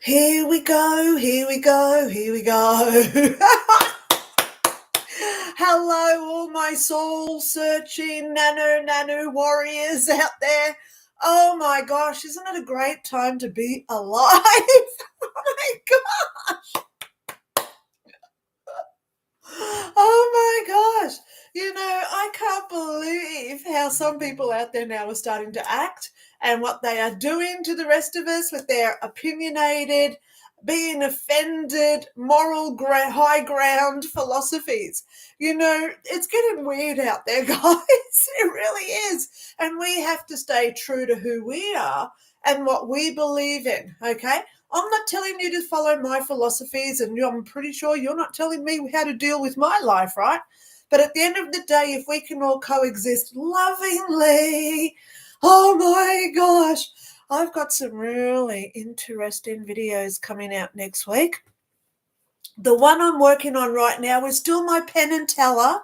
Here we go, here we go, here we go. Hello, all my soul-searching nano warriors out there. Oh my gosh, isn't it a great time to be alive? Oh my gosh. Oh my gosh. I can't believe how some people out there now are starting to act and what they are doing to the rest of us with their opinionated, being offended, high ground philosophies. It's getting weird out there, guys. It really is. And we have to stay true to who we are and what we believe in, okay? I'm not telling you to follow my philosophies, and I'm pretty sure you're not telling me how to deal with my life, right? But at the end of the day, if we can all coexist lovingly, oh my gosh, I've got some really interesting videos coming out next week. The one I'm working on right now is still my Penn and Teller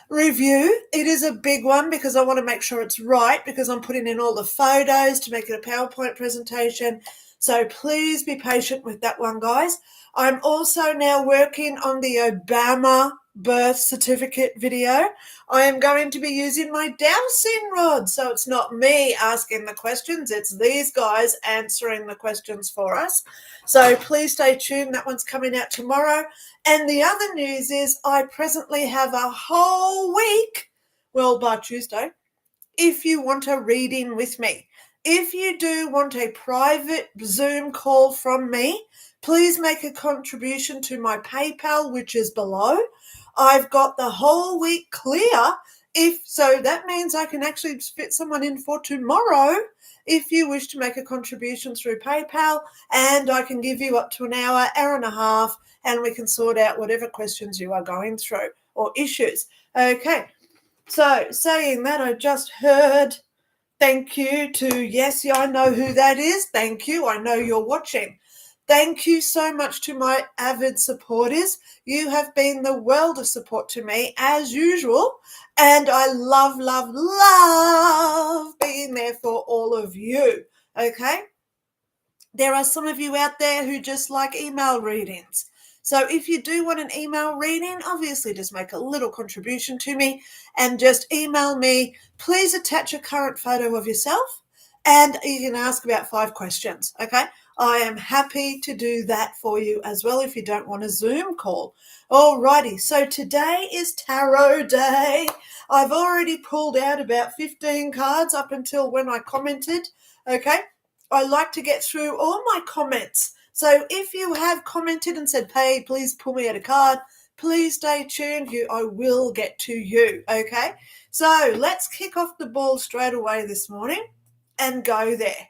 review. It is a big one because I want to make sure it's right, because I'm putting in all the photos to make it a PowerPoint presentation. So please be patient with that one, guys. I'm also now working on the Obama birth certificate video. I am going to be using my dowsing rod. So it's not me asking the questions, it's these guys answering the questions for us. So please stay tuned. That one's coming out tomorrow. And the other news is I presently have a whole week, well, by Tuesday, if you want a reading with me. If you do want a private Zoom call from me, please make a contribution to my PayPal, which is below. I've got the whole week clear. So that means I can actually fit someone in for tomorrow if you wish to make a contribution through PayPal, and I can give you up to an hour and a half, and we can sort out whatever questions you are going through or issues. Okay, so saying that, I just heard thank you to, yes, I know who that is. Thank you. I know you're watching. Thank you so much to my avid supporters. You have been the world of support to me as usual. And I love, love, love being there for all of you. Okay? There are some of you out there who just like email readings. So if you do want an email reading, obviously just make a little contribution to me and just email me. Please attach a current photo of yourself, and you can ask about 5 questions, okay? I am happy to do that for you as well if you don't want a Zoom call. Alrighty, so today is Tarot Day. I've already pulled out about 15 cards up until when I commented, okay? I like to get through all my comments. So if you have commented and said, hey, please pull me out a card, please stay tuned. I will get to you, okay? So let's kick off the ball straight away this morning and go there.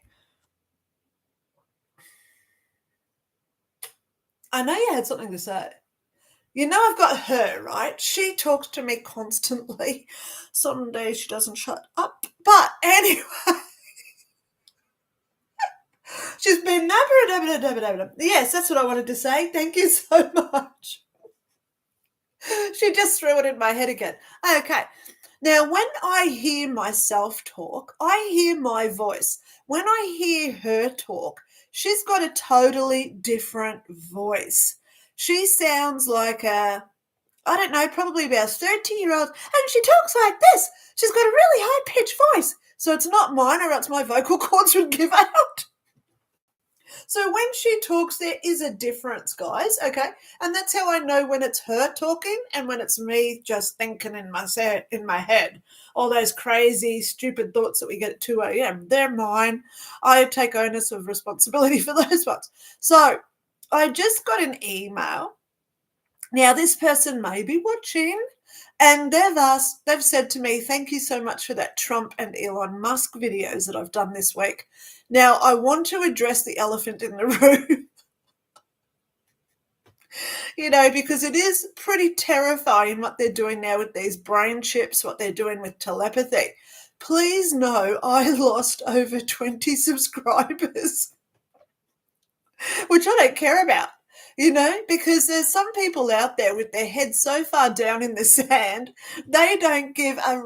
I know you had something to say. I've got her, right? She talks to me constantly. Some days she doesn't shut up. But anyway, she's been yes, that's what I wanted to say. Thank you so much. She just threw it in my head again. Okay. Now, when I hear myself talk, I hear my voice. When I hear her talk, she's got a totally different voice. She sounds like probably about 30-year-old, and she talks like this. She's got a really high-pitched voice. So it's not mine, or else my vocal cords would give out. So when she talks, there is a difference, guys, okay? And that's how I know when it's her talking and when it's me just thinking in my head. All those crazy, stupid thoughts that we get at 2 a.m., they're mine. I take onus of responsibility for those ones. So I just got an email. Now, this person may be watching, and they've said to me, thank you so much for that Trump and Elon Musk videos that I've done this week. Now, I want to address the elephant in the room, because it is pretty terrifying what they're doing now with these brain chips, what they're doing with telepathy. Please know I lost over 20 subscribers, which I don't care about. Because there's some people out there with their heads so far down in the sand, they don't give I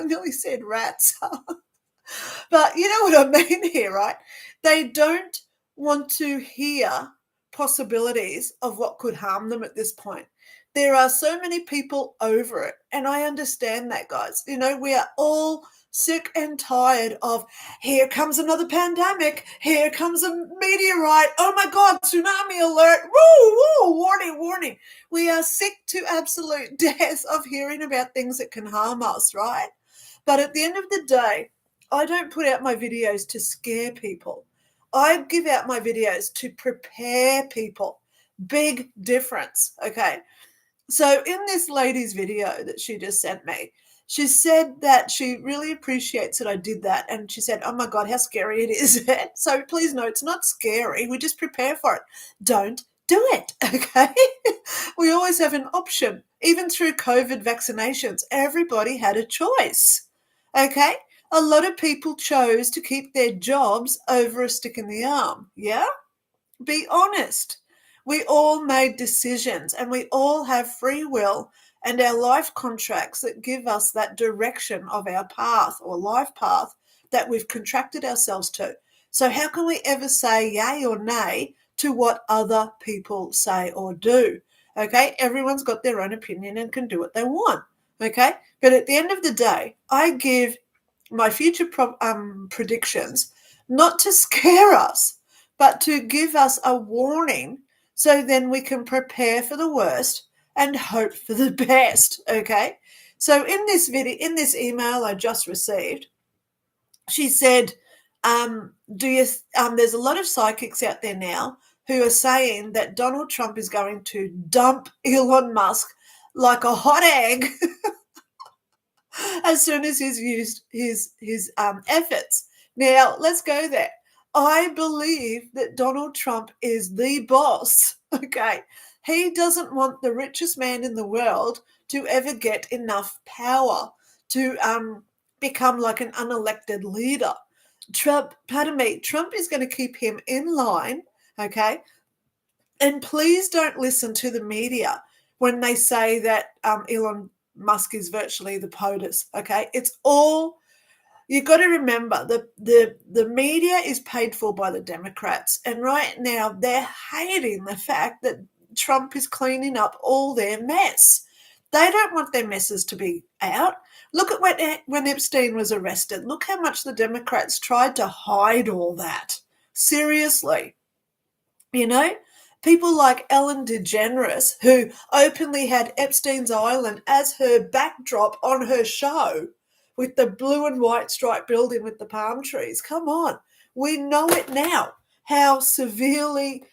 nearly said rats. But you know what I mean here, right? They don't want to hear possibilities of what could harm them at this point. There are so many people over it, and I understand that, guys. We are all sick and tired of here comes another pandemic, here comes a meteorite, oh my God, tsunami alert, woo, woo, warning, warning. We are sick to absolute death of hearing about things that can harm us, right? But at the end of the day, I don't put out my videos to scare people. I give out my videos to prepare people. Big difference, okay? So in this lady's video that she just sent me, she said that she really appreciates that I did that. And she said, oh my God, how scary it is. So please know it's not scary. We just prepare for it. Don't do it, okay? We always have an option. Even through COVID vaccinations, everybody had a choice, okay? A lot of people chose to keep their jobs over a stick in the arm, yeah? Be honest. We all made decisions and we all have free will and our life contracts that give us that direction of our path or life path that we've contracted ourselves to. So, how can we ever say yay or nay to what other people say or do? Okay, everyone's got their own opinion and can do what they want. Okay, but at the end of the day, I give my future predictions not to scare us but to give us a warning so then we can prepare for the worst and hope for the best, okay? So in this video, in this email I just received, she said, there's a lot of psychics out there now who are saying that Donald Trump is going to dump Elon Musk like a hot egg as soon as he's used his efforts. Now, let's go there. I believe that Donald Trump is the boss, okay? He doesn't want the richest man in the world to ever get enough power to become like an unelected leader. Trump is going to keep him in line, okay? And please don't listen to the media when they say that Elon Musk is virtually the POTUS, okay? It's all, you've got to remember, the media is paid for by the Democrats. And right now they're hating the fact that Trump is cleaning up all their mess. They don't want their messes to be out. Look at when Epstein was arrested. Look how much the Democrats tried to hide all that. Seriously. People like Ellen DeGeneres, who openly had Epstein's Island as her backdrop on her show with the blue and white striped building with the palm trees. Come on. We know it now, how severely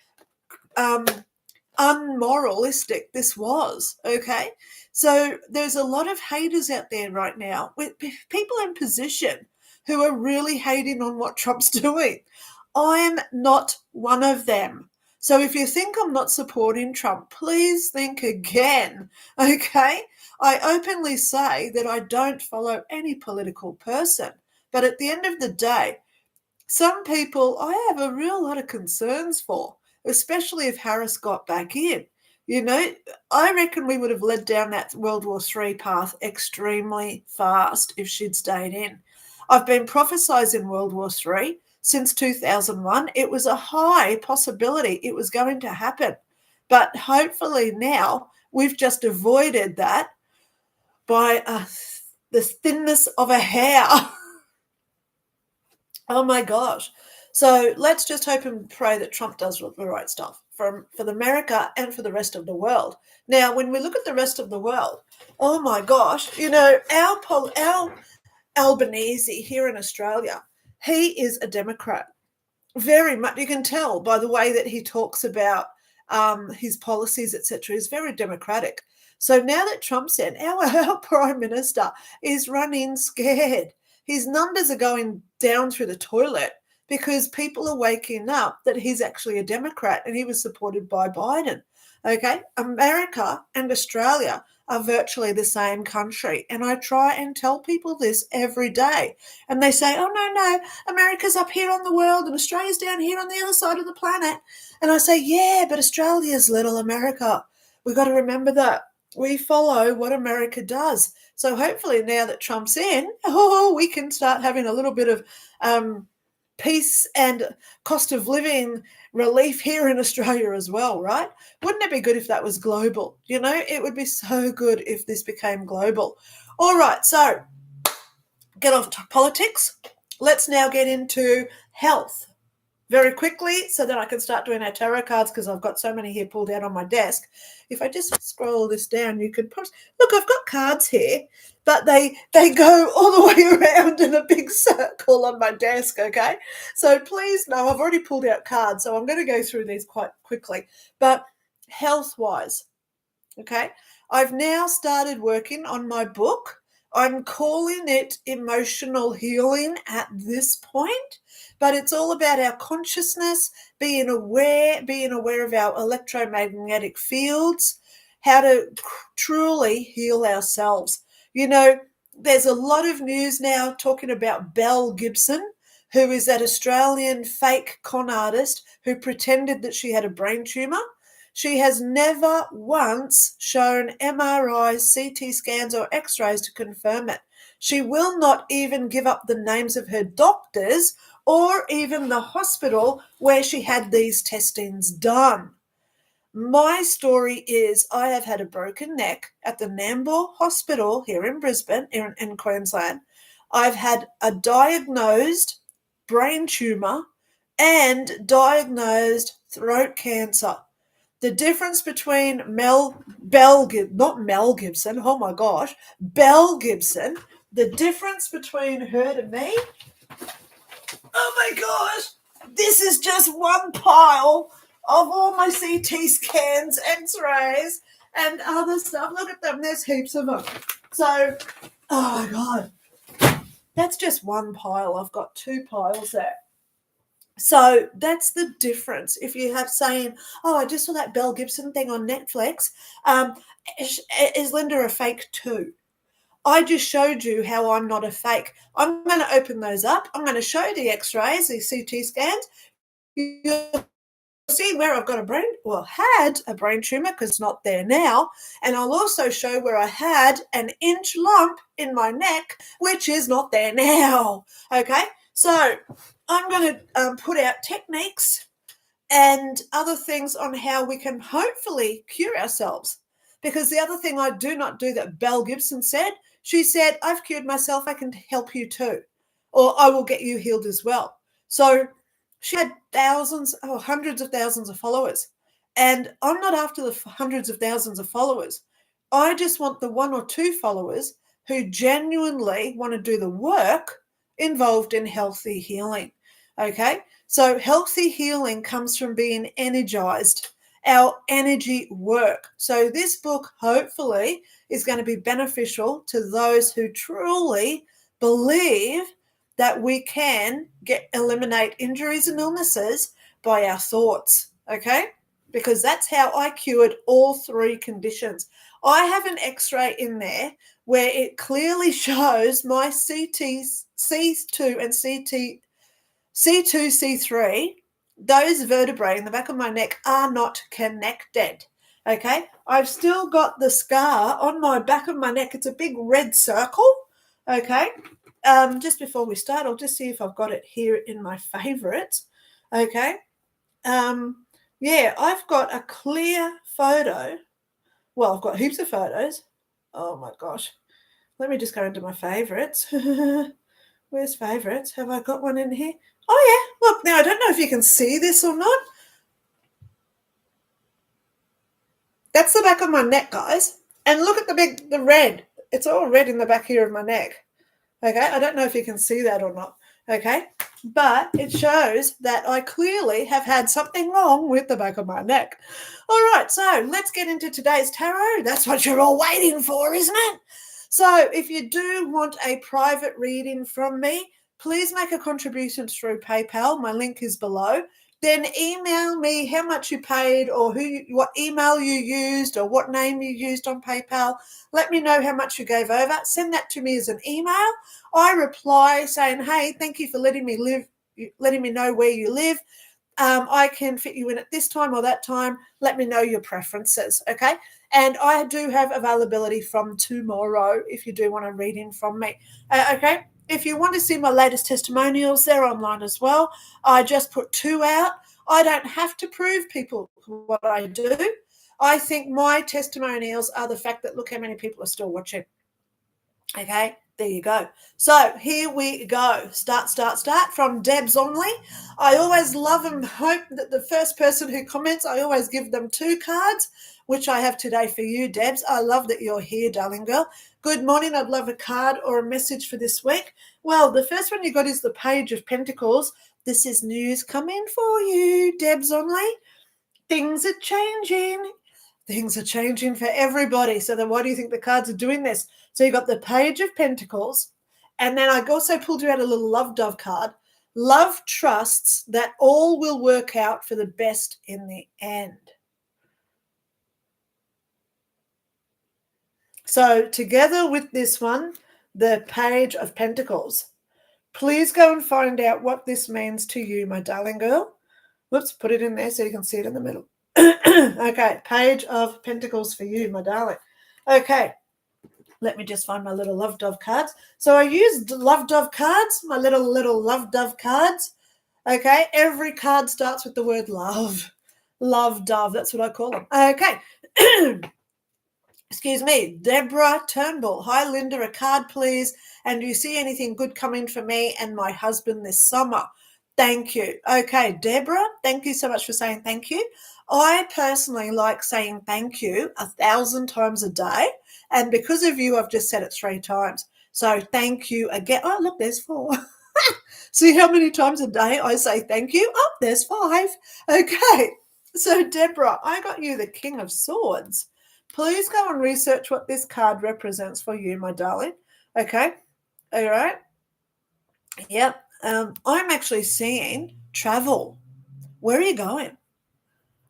unmoralistic this was, okay? So there's a lot of haters out there right now with people in position who are really hating on what Trump's doing. I'm not one of them. So if you think I'm not supporting Trump, please think again, okay? I openly say that I don't follow any political person, but at the end of the day, some people I have a real lot of concerns for, especially if Harris got back in. I reckon we would have led down that World War III path extremely fast if she'd stayed in. I've been prophesizing World War III since 2001. It was a high possibility it was going to happen. But hopefully now we've just avoided that by the thinness of a hair. Oh my gosh. So let's just hope and pray that Trump does the right stuff for America and for the rest of the world. Now, when we look at the rest of the world, oh my gosh, our Albanese here in Australia, he is a Democrat. Very much, you can tell by the way that he talks about his policies, etc. He's very democratic. So now that Trump's in, our prime minister is running scared. His numbers are going down through the toilet because people are waking up that he's actually a Democrat and he was supported by Biden. Okay, America and Australia are virtually the same country. And I try and tell people this every day. And they say, oh, no, America's up here on the world and Australia's down here on the other side of the planet. And I say, yeah, but Australia's little America. We've got to remember that. We follow what America does. So hopefully now that Trump's in, we can start having a little bit of peace and cost of living relief here in Australia as well, right? Wouldn't it be good if that was global? It would be so good if this became global. All right, so get off to politics. Let's now get into health very quickly so that I can start doing our tarot cards, because I've got so many here pulled out on my desk. If I just scroll this down, you could probably look. I've got cards here, but they go all the way around in a big circle on my desk. Okay, so please know I've already pulled out cards, so I'm going to go through these quite quickly. But health wise, okay, I've now started working on my book. I'm calling it emotional healing at this point, but it's all about our consciousness, being aware of our electromagnetic fields, how to truly heal ourselves. There's a lot of news now talking about Belle Gibson, who is that Australian fake con artist who pretended that she had a brain tumour. She has never once shown MRIs, CT scans, or x-rays to confirm it. She will not even give up the names of her doctors or even the hospital where she had these testings done. My story is I have had a broken neck at the Nambour Hospital here in Brisbane, in Queensland. I've had a diagnosed brain tumour and diagnosed throat cancer. The difference between Belle Gibson, oh my gosh, Belle Gibson, the difference between her to me, oh my gosh, this is just one pile of all my CT scans, x-rays, and other stuff. Look at them, there's heaps of them. So, oh my God, that's just one pile. I've got two piles there. So that's the difference. If you have saying, oh, I just saw that Belle Gibson thing on Netflix, is Lynda a fake too? I just showed you how I'm not a fake. I'm going to open those up. I'm going to show the x-rays, the CT scans. You'll see where I've got had a brain tumour, because it's not there now. And I'll also show where I had an inch lump in my neck, which is not there now. Okay, so I'm going to put out techniques and other things on how we can hopefully cure ourselves. Because the other thing I do not do that Belle Gibson said, she said, I've cured myself, I can help you too. Or I will get you healed as well. So she had hundreds of thousands of followers. And I'm not after the hundreds of thousands of followers. I just want the one or two followers who genuinely want to do the work involved in healthy healing. Okay? So healthy healing comes from being energized, our energy work. So this book hopefully is going to be beneficial to those who truly believe that we can eliminate injuries and illnesses by our thoughts, okay? Because that's how I cured all three conditions. I have an x-ray in there where it clearly shows my CT C2 and C2, C3, those vertebrae in the back of my neck are not connected. Okay, I've still got the scar on my back of my neck. It's a big red circle. Okay, just before we start, I'll just see if I've got it here in my favorites. Okay, yeah, I've got a clear photo. Well, I've got heaps of photos. Oh my gosh, let me just go into my favorites. Where's favorites? Have I got one in here? Oh, yeah. Look, now I don't know if you can see this or not. That's the back of my neck, guys. And look at the red. It's all red in the back here of my neck. Okay, I don't know if you can see that or not. Okay, but it shows that I clearly have had something wrong with the back of my neck. All right, so let's get into today's tarot. That's what you're all waiting for, isn't it? So if you do want a private reading from me, please make a contribution through PayPal. My link is below. Then email me how much you paid, or what email you used, or what name you used on PayPal. Let me know how much you gave over. Send that to me as an email. I reply saying, hey, thank you for letting me know where you live. I can fit you in at this time or that time. Let me know your preferences, okay? And I do have availability from tomorrow if you do want a reading from me, okay? if you want to see my latest testimonials, they're online as well. I just put 2 out. I don't have to prove people what I do. I think my testimonials are the fact that look how many people are still watching. Okay, there you go. So here we go. Start from Debs only. I always love and hope that the first person who comments, I always give them 2 cards, which I have today for you, Debs. I love that you're here, darling girl. Good morning. I'd love a card or a message for this week. Well, the first one you got is the Page of Pentacles. This is news coming for you, Debs only. Things are changing. Things are changing for everybody. So then why do you think the cards are doing this? So you got the Page of Pentacles, and then I also pulled you out a little Love Dove card. Love trusts that all will work out for the best in the end. So together with this one, the Page of Pentacles, please go and find out what this means to you, my darling girl. Whoops, put it in there so you can see it in the middle. Okay, Page of Pentacles for you, my darling. Okay, let me just find my little Love Dove cards. So I used Love Dove cards, my little Love Dove cards. Okay, every card starts with the word love. Love Dove, that's what I call them. Okay. Excuse me, Deborah Turnbull. Hi, Lynda, a card, please. And do you see anything good coming for me and my husband this summer? Thank you. Okay, Deborah, thank you so much for saying thank you. I personally like saying thank you 1,000 times a day. And because of you, I've just said it 3 times. So thank you again. Oh, look, there's 4. See how many times a day I say thank you? Oh, there's 5. Okay. So, Deborah, I got you the King of Swords. Please go and research what this card represents for you, my darling. Okay. All right. Yep. I'm actually seeing travel. Where are you going?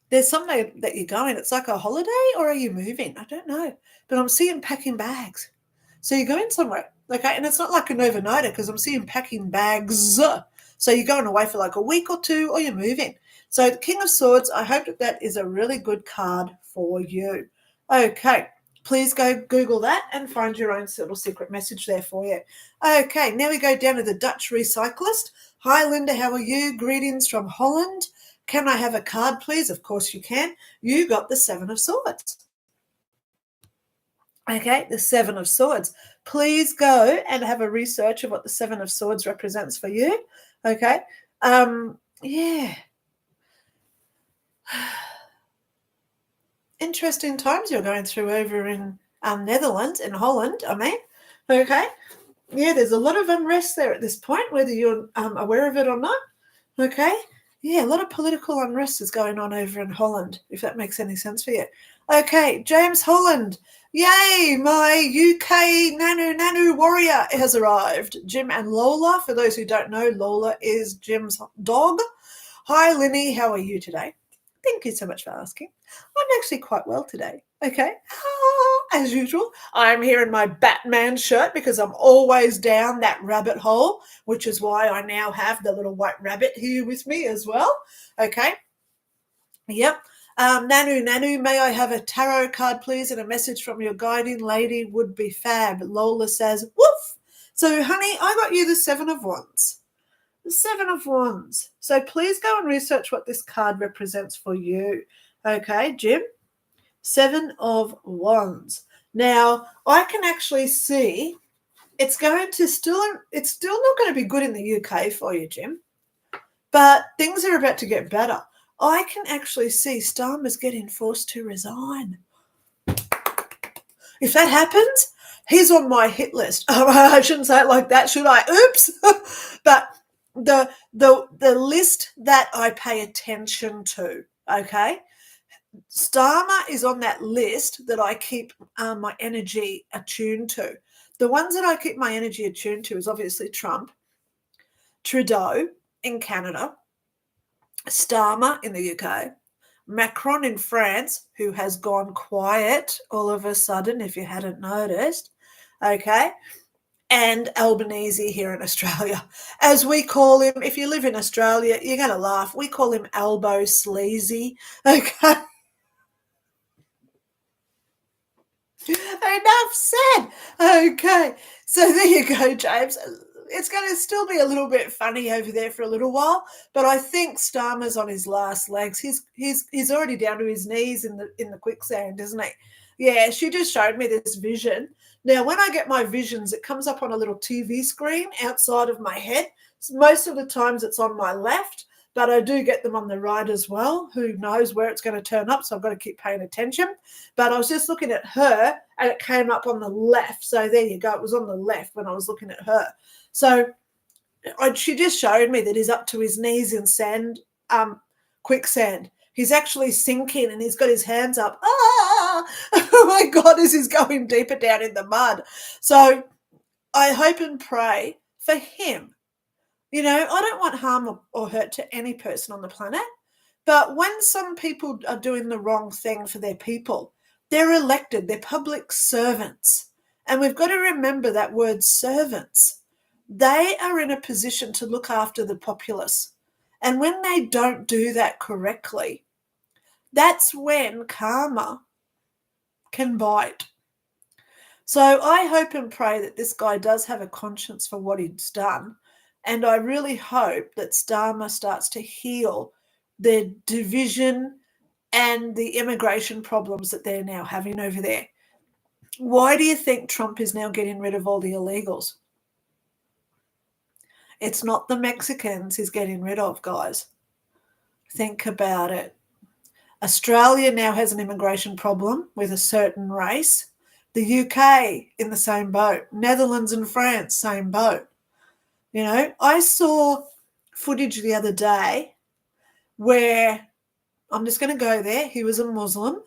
There's somewhere that you're going. It's like a holiday, or are you moving? I don't know. But I'm seeing packing bags. So you're going somewhere. Okay. And it's not like an overnighter because I'm seeing packing bags. So you're going away for like a week or 2, or you're moving. So the King of Swords, I hope that is a really good card for you. Okay. Please go Google that and find your own little secret message there for you. Okay, now we go down to the Dutch Recyclist. Hi, Lynda, how are you? Greetings from Holland. Can I have a card, please? Of course you can. You got the 7 of Swords. Okay, the 7 of Swords. Please go and have a research of what the 7 of Swords represents for you. Okay, yeah. Interesting times you're going through over in Netherlands, in Holland, I mean. Okay, yeah, there's a lot of unrest there at this point, whether you're aware of it or not. Okay, yeah, a lot of political unrest is going on over in Holland, if that makes any sense for you. Okay, James Holland. Yay, my UK Nanu warrior has arrived. Jim and Lola, for those who don't know, Lola is Jim's dog. Hi, Linny, how are you today? Thank you so much for asking. I'm actually quite well today. Okay. As usual, I'm here in my Batman shirt because I'm always down that rabbit hole, which is why I now have the little white rabbit here with me as well. Okay. Yep. Nanu, may I have a tarot card, please, and a message from your guiding lady would be fab. Lola says, woof. So, honey, I got you the 7 of Wands. The 7 of Wands. So please go and research what this card represents for you. Okay, Jim? 7 of Wands. Now, I can actually see it's still not going to be good in the UK for you, Jim. But things are about to get better. I can actually see Starmer's getting forced to resign. If that happens, he's on my hit list. I shouldn't say it like that, should I? Oops. But the list that I pay attention to, okay? Starmer is on that list that I keep my energy attuned to. The ones that I keep my energy attuned to is obviously Trump, Trudeau in Canada, Starmer in the UK, Macron in France, who has gone quiet all of a sudden, if you hadn't noticed, okay? And Albanese here in Australia. As we call him, if you live in Australia, you're going to laugh. We call him Albo Sleazy. Okay. Enough said. Okay. So there you go, James. it's going to still be a little bit funny over there for a little while, but I think Starmer's on his last legs. He's already down to his knees in the quicksand, isn't he? Yeah, she just showed me this vision. Now, when I get my visions, it comes up on a little TV screen outside of my head. Most of the times it's on my left, but I do get them on the right as well. Who knows where it's going to turn up, so I've got to keep paying attention. But I was just looking at her, and it came up on the left. So there you go. It was on the left when I was looking at her. So she just showed me that he's up to his knees in sand, quicksand. He's actually sinking, and he's got his hands up. Ah! Oh, my God, as he's going deeper down in the mud. So I hope and pray for him. You know, I don't want harm or hurt to any person on the planet, but when some people are doing the wrong thing for their people, they're elected, they're public servants. And we've got to remember that word servants. They are in a position to look after the populace. And when they don't do that correctly, that's when karma can bite. So I hope and pray that this guy does have a conscience for what he's done. And I really hope that Starmer starts to heal the division and the immigration problems that they're now having over there. Why do you think Trump is now getting rid of all the illegals? It's not the Mexicans he's getting rid of, guys. Think about it. Australia now has an immigration problem with a certain race. The UK in the same boat. Netherlands and France, same boat. You know, I saw footage the other day where, I'm just going to go there, he was a Muslim.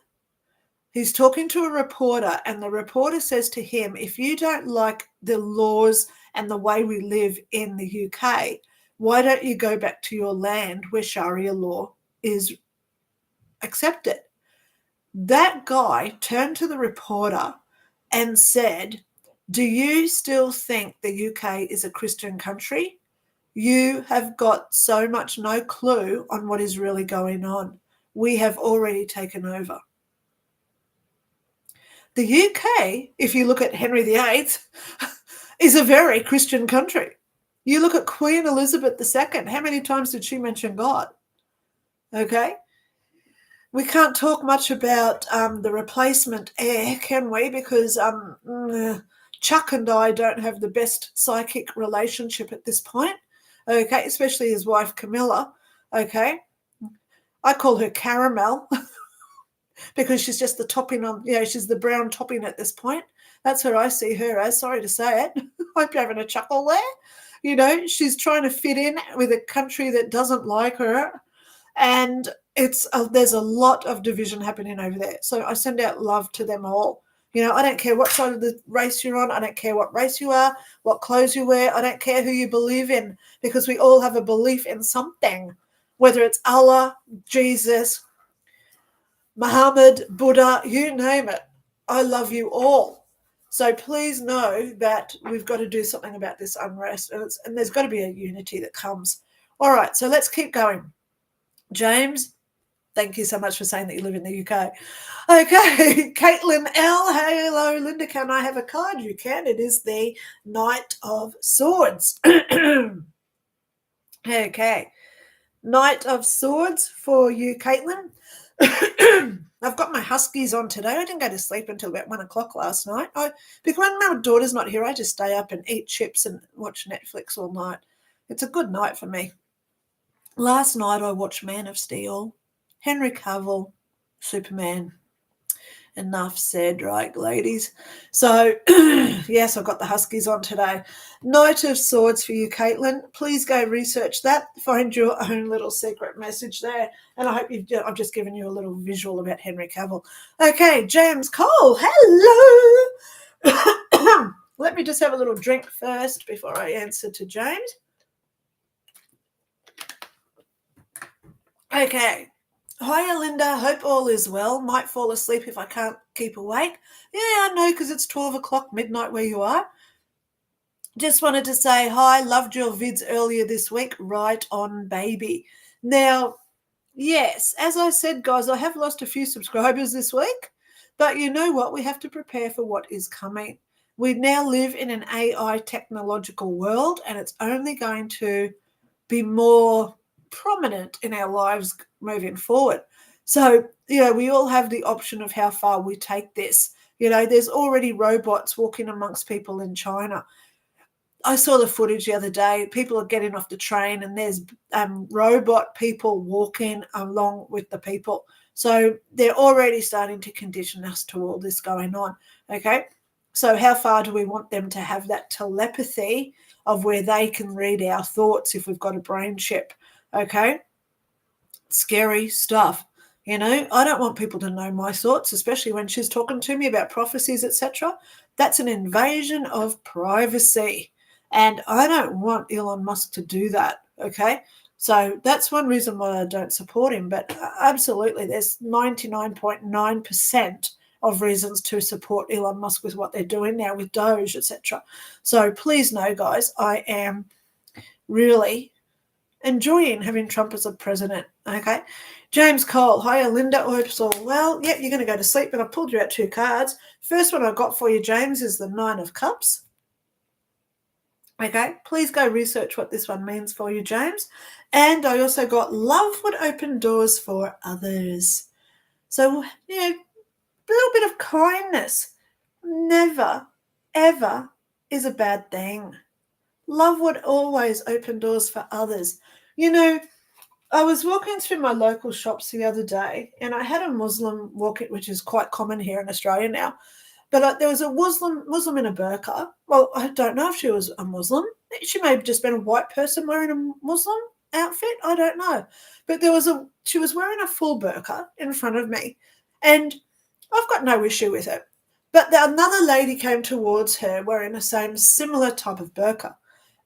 He's talking to a reporter, and the reporter says to him, if you don't like the laws and the way we live in the UK, why don't you go back to your land where Sharia law is accepted? That guy turned to the reporter and said, do you still think the UK is a Christian country? You have got so much no clue on what is really going on. We have already taken over. The UK, if you look at Henry VIII, is a very Christian country. You look at Queen Elizabeth II, how many times did she mention God? Okay? We can't talk much about the replacement heir, can we? Because Chuck and I don't have the best psychic relationship at this point, okay, especially his wife Camilla, okay. I call her Caramel because she's just the topping on, you know, she's the brown topping at this point. That's who I see her as, sorry to say it. Hope you're having a chuckle there. You know, she's trying to fit in with a country that doesn't like her, and there's a lot of division happening over there. So I send out love to them all. You know, I don't care what side of the race you're on. I don't care what race you are, what clothes you wear. I don't care who you believe in, because we all have a belief in something, whether it's Allah, Jesus, Muhammad, Buddha, you name it. I love you all. So please know that we've got to do something about this unrest, and there's got to be a unity that comes. All right, so let's keep going. James, thank you so much for saying that you live in the UK. Okay, Caitlin L. Hello, Linda, can I have a card? You can. It is the Knight of Swords. Okay, Knight of Swords for you, Caitlin. I've got my huskies on today. I didn't go to sleep until about 1 o'clock last night. Because when my daughter's not here, I just stay up and eat chips and watch Netflix all night. It's a good night for me. Last night I watched Man of Steel, Henry Cavill, Superman. Enough said, right, ladies? So, yes, I've got the huskies on today. Knight of Swords for you, Caitlin. Please go research that. Find your own little secret message there. And I hope I've just given you a little visual about Henry Cavill. Okay, James Cole, hello. Let me just have a little drink first before I answer to James. Okay. Hiya, Linda. Hope all is well. Might fall asleep if I can't keep awake. Yeah, I know, because it's 12 o'clock midnight where you are. Just wanted to say hi. Loved your vids earlier this week. Right on, baby. Now, yes, as I said, guys, I have lost a few subscribers this week. But you know what? We have to prepare for what is coming. We now live in an AI technological world, and it's only going to be more prominent in our lives moving forward. So, we all have the option of how far we take this. There's already robots walking amongst people in China. I saw the footage the other day. People are getting off the train and there's robot people walking along with the people. So they're already starting to condition us to all this going on. Okay. So how far do we want them to have that telepathy of where they can read our thoughts if we've got a brain chip? Okay. Scary stuff. I don't want people to know my thoughts, especially when she's talking to me about prophecies, etc. That's an invasion of privacy. And I don't want Elon Musk to do that, okay? So that's one reason why I don't support him. But absolutely, there's 99.9% of reasons to support Elon Musk with what they're doing now with Doge, etc. So please know, guys, I am really enjoying having Trump as a president, okay? James Cole, hiya, Linda. I hope it's all well. Yep, you're going to go to sleep, but I pulled you out 2 cards. First one I got for you, James, is the 9 of Cups. Okay, please go research what this one means for you, James. And I also got love would open doors for others. So, a little bit of kindness never, ever is a bad thing. Love would always open doors for others. I was walking through my local shops the other day and I had a Muslim walking, which is quite common here in Australia now. But there was a Muslim in a burqa. Well, I don't know if she was a Muslim. She may have just been a white person wearing a Muslim outfit. I don't know. But she was wearing a full burqa in front of me. And I've got no issue with it. But another lady came towards her wearing the same similar type of burqa.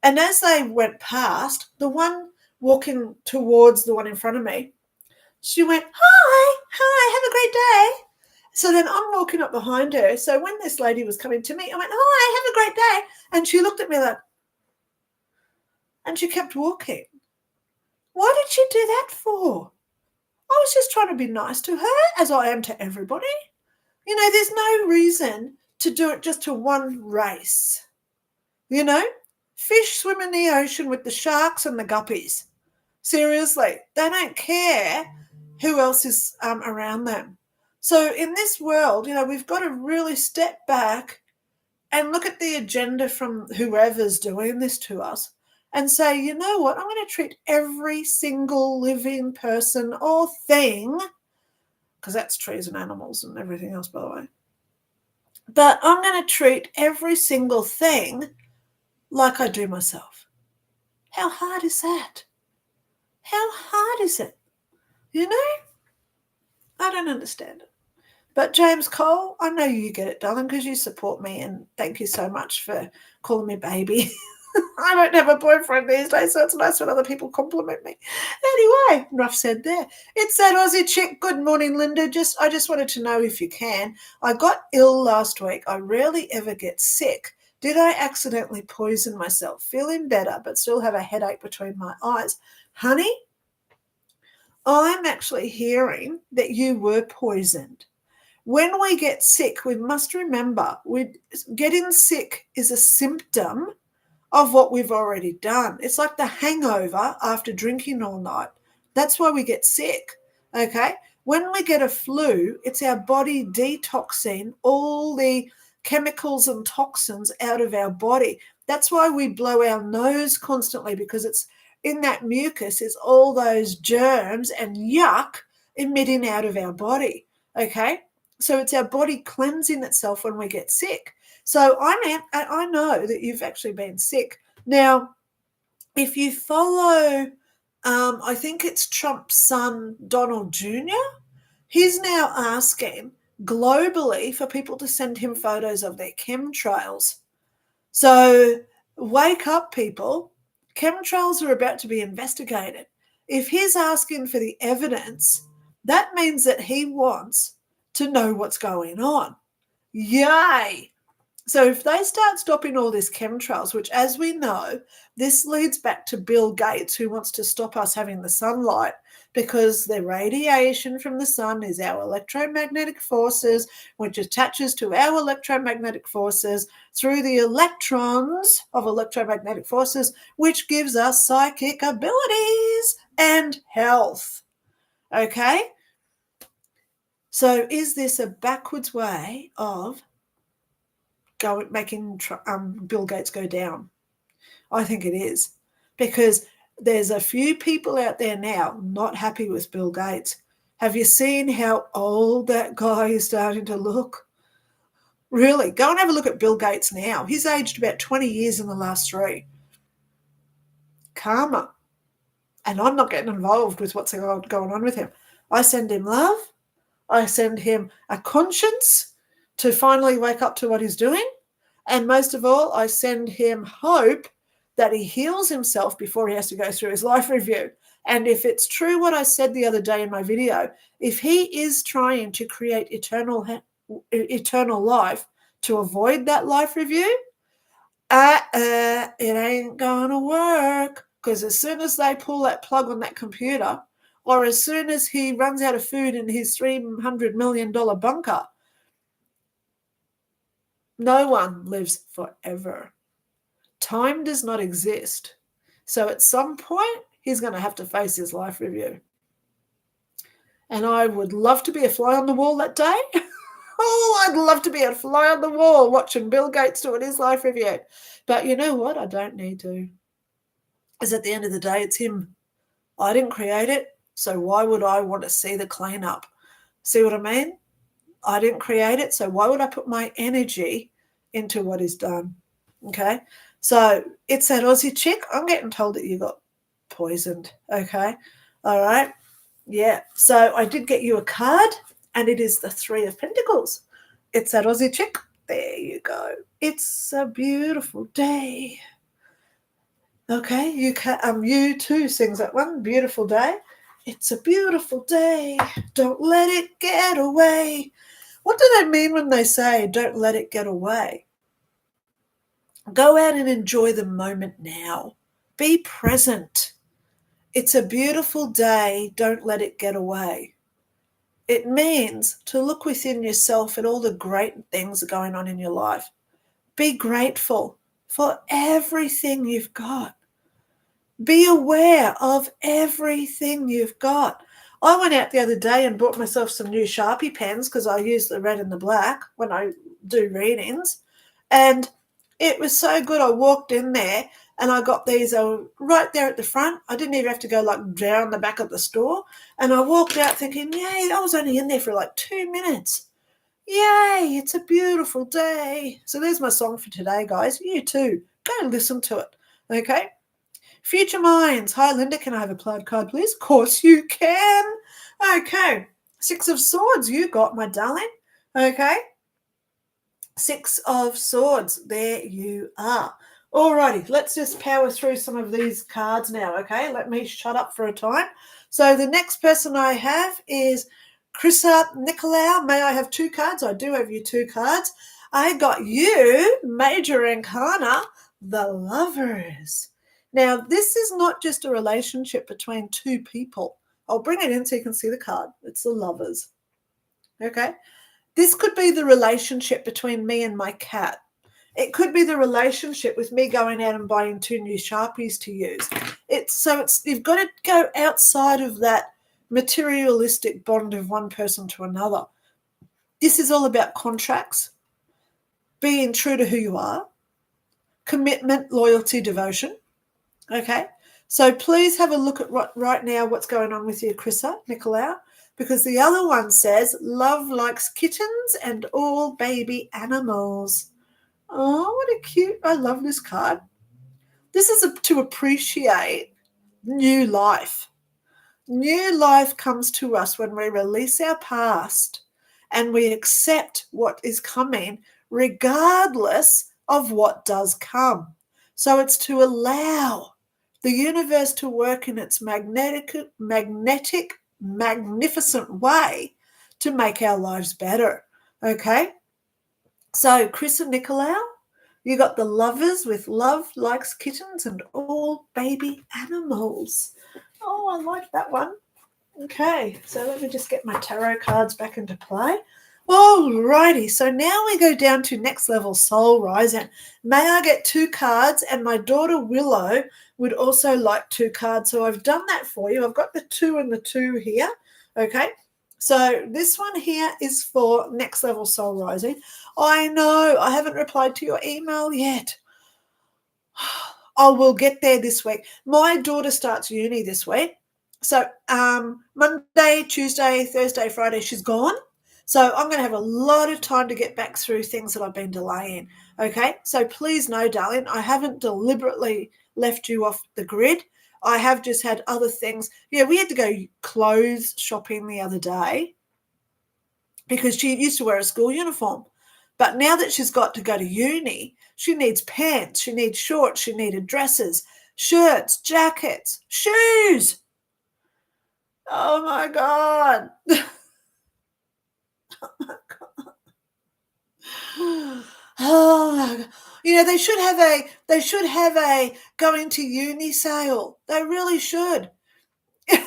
And as they went past, the one walking towards the one in front of me, she went, hi, have a great day. So then I'm walking up behind her. So when this lady was coming to me, I went, hi, have a great day. And she looked at me and she kept walking. Why did she do that for? I was just trying to be nice to her, as I am to everybody. There's no reason to do it just to one race. Fish swim in the ocean with the sharks and the guppies. Seriously, they don't care who else is around them. So in this world, we've got to really step back and look at the agenda from whoever's doing this to us and say, you know what, I'm going to treat every single living person or thing, because that's trees and animals and everything else, by the way, but I'm going to treat every single thing like I do myself. How hard is that? How hard is it? I don't understand it. But James Cole, I know you get it, darling, because you support me, and thank you so much for calling me baby. I don't have a boyfriend these days, so it's nice when other people compliment me. Anyway, enough said there. It's that Aussie chick. Good morning, Linda. I just wanted to know if you can. I got ill last week. I rarely ever get sick. Did I accidentally poison myself? Feeling better, but still have a headache between my eyes. Honey, I'm actually hearing that you were poisoned. When we get sick, we must remember getting sick is a symptom of what we've already done. It's like the hangover after drinking all night. That's why we get sick, okay? When we get a flu, it's our body detoxing all the chemicals and toxins out of our body. That's why we blow our nose constantly, because it's in that mucus is all those germs and yuck emitting out of our body, okay? So it's our body cleansing itself when we get sick. So I know that you've actually been sick. Now, if you follow, I think it's Trump's son, Donald Jr., he's now asking globally for people to send him photos of their chemtrails. So wake up, people. Chemtrails are about to be investigated. If he's asking for the evidence, that means that he wants to know what's going on. Yay! So if they start stopping all this chemtrails, which as we know, this leads back to Bill Gates, who wants to stop us having the sunlight because the radiation from the sun is our electromagnetic forces, which attaches to our electromagnetic forces through the electrons of electromagnetic forces, which gives us psychic abilities and health. Okay? So is this a backwards way of making Bill Gates go down? I think it is, because there's a few people out there now not happy with Bill Gates. Have you seen how old that guy is starting to look? Really, go and have a look at Bill Gates now. He's aged about 20 years in the last 3. Karma. And I'm not getting involved with what's going on with him. I send him love. I send him a conscience to finally wake up to what he's doing. And most of all, I send him hope that he heals himself before he has to go through his life review. And if it's true what I said the other day in my video, if he is trying to create eternal life to avoid that life review, it ain't gonna work. Because as soon as they pull that plug on that computer, or as soon as he runs out of food in his $300 million bunker, no one lives forever. Time does not exist. So at some point, he's going to have to face his life review. And I would love to be a fly on the wall that day. Oh, I'd love to be a fly on the wall watching Bill Gates doing his life review. But you know what? I don't need to. Because at the end of the day, it's him. I didn't create it, so why would I want to see the cleanup? See what I mean? I didn't create it, so why would I put my energy into what is done? Okay? So it's that Aussie chick. I'm getting told that you got poisoned. Okay? All right? Yeah. So I did get you a card, and it is the 3 of Pentacles. It's that Aussie chick. There you go. It's a beautiful day. Okay, you too sings that one. Beautiful day. It's a beautiful day. Don't let it get away. What do they mean when they say don't let it get away? Go out and enjoy the moment now. Be present. It's a beautiful day. Don't let it get away. It means to look within yourself at all the great things that are going on in your life. Be grateful for everything you've got. Be aware of everything you've got. I went out the other day and bought myself some new Sharpie pens because I use the red and the black when I do readings. And it was so good. I walked in there and I got these right there at the front. I didn't even have to go like down the back of the store. And I walked out thinking, yay, I was only in there for like 2 minutes. Yay, it's a beautiful day. So there's my song for today, guys. You too. Go listen to it. Okay? Future Minds. Hi, Linda. Can I have a plaid card, please? Of course you can. Okay. 6 of Swords. You got, my darling. Okay. 6 of Swords. There you are. Alrighty. Let's just power through some of these cards now. Okay. Let me shut up for a time. So the next person I have is Chrissa Nicolau. May I have 2 cards? I do have you 2 cards. I got you, Major Arcana, the Lovers. Now, this is not just a relationship between 2 people. I'll bring it in so you can see the card. It's the Lovers. Okay? This could be the relationship between me and my cat. It could be the relationship with me going out and buying 2 new Sharpies to use. You've got to go outside of that materialistic bond of one person to another. This is all about contracts, being true to who you are, commitment, loyalty, devotion. Okay, so please have a look at right now what's going on with you, Chrissa Nicolau, because the other one says, love likes kittens and all baby animals. Oh, what a cute, I love this card. This is to appreciate new life. New life comes to us when we release our past and we accept what is coming regardless of what does come. So it's to allow the universe to work in its magnetic, magnificent way to make our lives better. Okay? So, Chris and Nicolau, you got the Lovers with love likes kittens and all baby animals. Oh, I like that one. Okay, so let me just get my tarot cards back into play. Alrighty, so now we go down to next level soul rising. May I get 2 cards? And my daughter Willow would also like 2 cards. So I've done that for you. I've got the 2 and the 2 here. Okay, so this one here is for next level soul rising. I know I haven't replied to your email yet. I will get there this week. My daughter starts uni this week. So Monday, Tuesday, Thursday, Friday, she's gone. So I'm going to have a lot of time to get back through things that I've been delaying. Okay, so please know, darling, I haven't deliberately left you off the grid. I have just had other things. Yeah, we had to go clothes shopping the other day because she used to wear a school uniform. But now that she's got to go to uni, she needs pants, she needs shorts, she needed dresses, shirts, jackets, shoes. Oh my God. Oh my God. You know, they should have a going to uni sale. They really should. 50%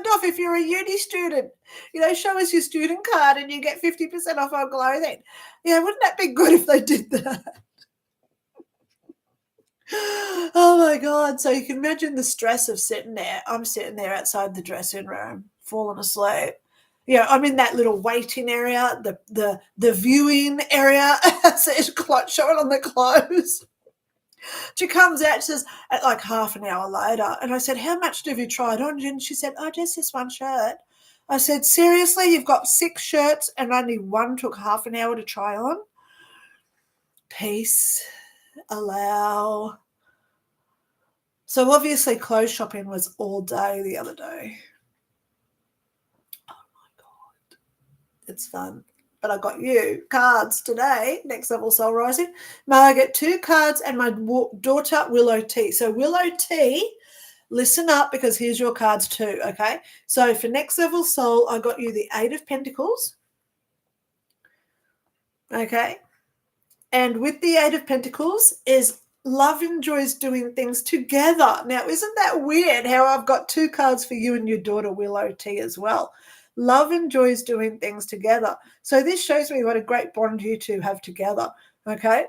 off if you're a uni student. You know, show us your student card and you get 50% off our clothing. Yeah, wouldn't that be good if they did that? Oh my God. So you can imagine the stress of sitting there. I'm sitting there outside the dressing room, falling asleep. Yeah, I'm in that little waiting area, the viewing area, so it's showing on the clothes. She comes out, she says, at like half an hour later, and I said, how much have you tried on? And she said, oh, just this one shirt. I said, seriously, you've got 6 shirts and only one took half an hour to try on? Peace, allow. So obviously clothes shopping was all day the other day. Oh my God. It's fun. But I got you cards today, next level soul rising. May I get 2 cards and my daughter Willow T. So Willow T, listen up because here's your cards too, okay? So for next level soul, I got you the 8 of Pentacles, okay? And with the 8 of Pentacles is love enjoys doing things together. Now, isn't that weird how I've got 2 cards for you and your daughter Willow T as well? Love enjoys doing things together. So this shows me what a great bond you two have together, okay?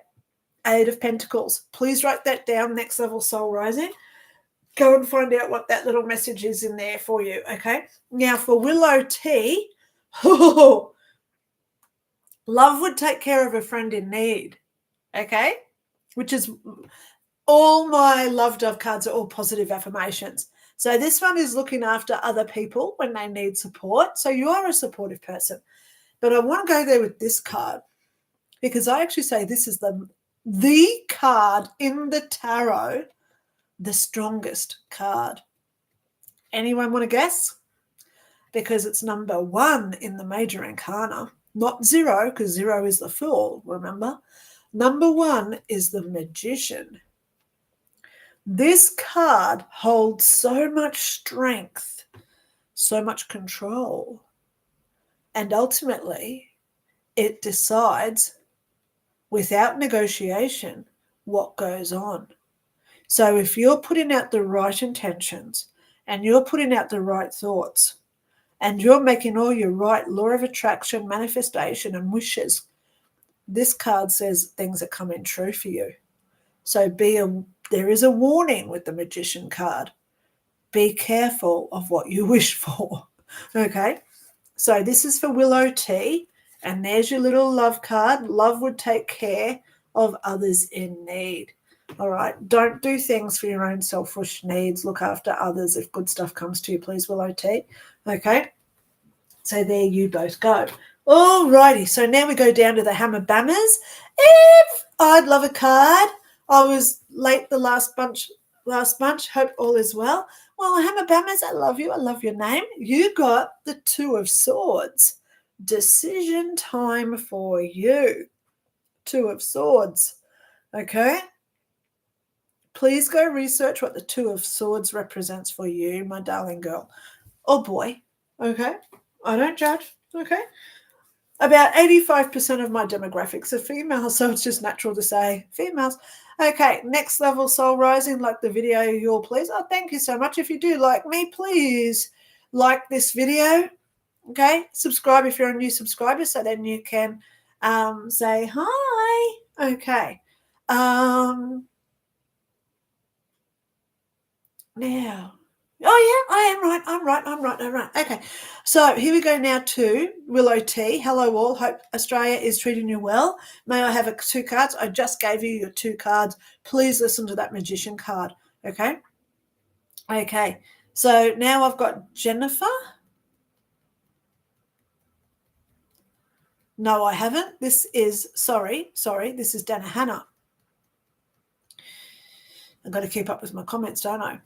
8 of Pentacles. Please write that down, next level soul rising. Go and find out what that little message is in there for you, okay? Now for Willow T, love would take care of a friend in need, okay? Which is all my love dove cards are all positive affirmations. So this one is looking after other people when they need support. So you are a supportive person. But I want to go there with this card because I actually say this is the card in the tarot, the strongest card. Anyone want to guess? Because it's number 1 in the major arcana, not 0, because 0 is the Fool, remember? Number 1 is the Magician. This card holds so much strength, so much control, and ultimately it decides without negotiation what goes on. So if you're putting out the right intentions and you're putting out the right thoughts and you're making all your right law of attraction, manifestation and wishes, this card says things are coming true for you. So there is a warning with the Magician card. Be careful of what you wish for. Okay? So this is for Willow T. And there's your little love card. Love would take care of others in need. All right? Don't do things for your own selfish needs. Look after others if good stuff comes to you, please, Willow T. Okay? So there you both go. All righty. So now we go down to the Hammer Bammers. If I'd love a card. I was late the last bunch. Hope all is well. Well, Hammer Bammers, I love you. I love your name. You got the 2 of Swords. Decision time for you. 2 of Swords. Okay? Please go research what the 2 of Swords represents for you, my darling girl. Or boy. Okay? I don't judge. Okay? About 85% of my demographics are females, so it's just natural to say females. Okay, next level soul rising, like the video, you'll please. Oh, thank you so much. If you do like me, please like this video. Okay, subscribe if you're a new subscriber, so then you can say hi. Okay. Now, oh yeah, I'm right. Okay, so here we go now to Willow T. Hello all, hope Australia is treating you well. May I have 2 cards? I just gave you your 2 cards. Please listen to that magician card, okay? Okay, so now I've got Jennifer. No, I haven't. This is, sorry, this is Dana Hannah. I've got to keep up with my comments, don't I?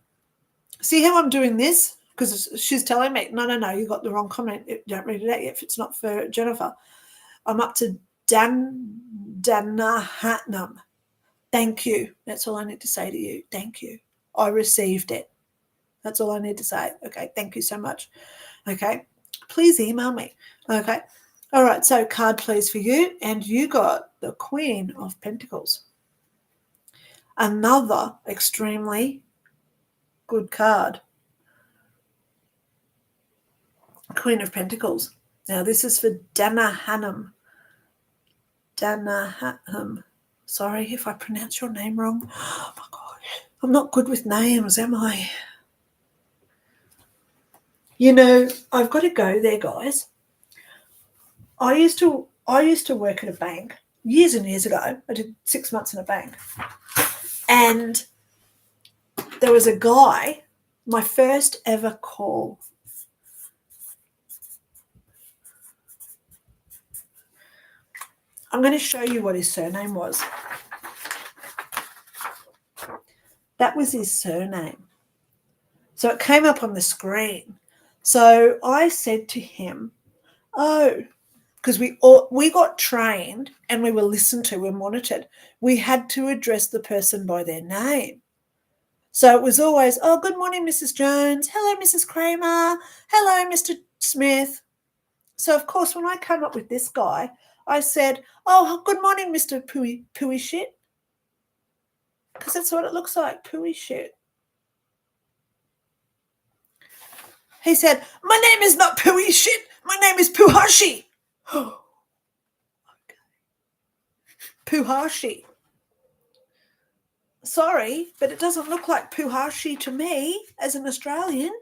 See how I'm doing this? Because she's telling me, no, you got the wrong comment. Don't read it out yet if it's not for Jennifer. I'm up to Danahatnam. Thank you. That's all I need to say to you. Thank you. I received it. That's all I need to say. Okay, thank you so much. Okay, please email me. Okay, all right, so card please for you. And you got the Queen of Pentacles. Another extremely good card. Queen of Pentacles. Now this is for Danahanam. Sorry if I pronounce your name wrong. Oh my gosh. I'm not good with names, am I? You know, I've got to go there, guys. I used to work at a bank years and years ago. I did 6 months in a bank. And there was a guy, my first ever call. I'm going to show you what his surname was. That was his surname. So it came up on the screen. So I said to him, oh, because we got trained and we were listened to, we were monitored. We had to address the person by their name. So it was always, oh, good morning, Mrs. Jones. Hello, Mrs. Cramer. Hello, Mr. Smith. So, of course, when I came up with this guy, I said, oh, good morning, Mr. Pooey Shit. Because that's what it looks like, Pooey Shit. He said, my name is not Pooey Shit. My name is Puhashi. Okay. Puhashi. Sorry, but it doesn't look like Puhashi to me as an Australian.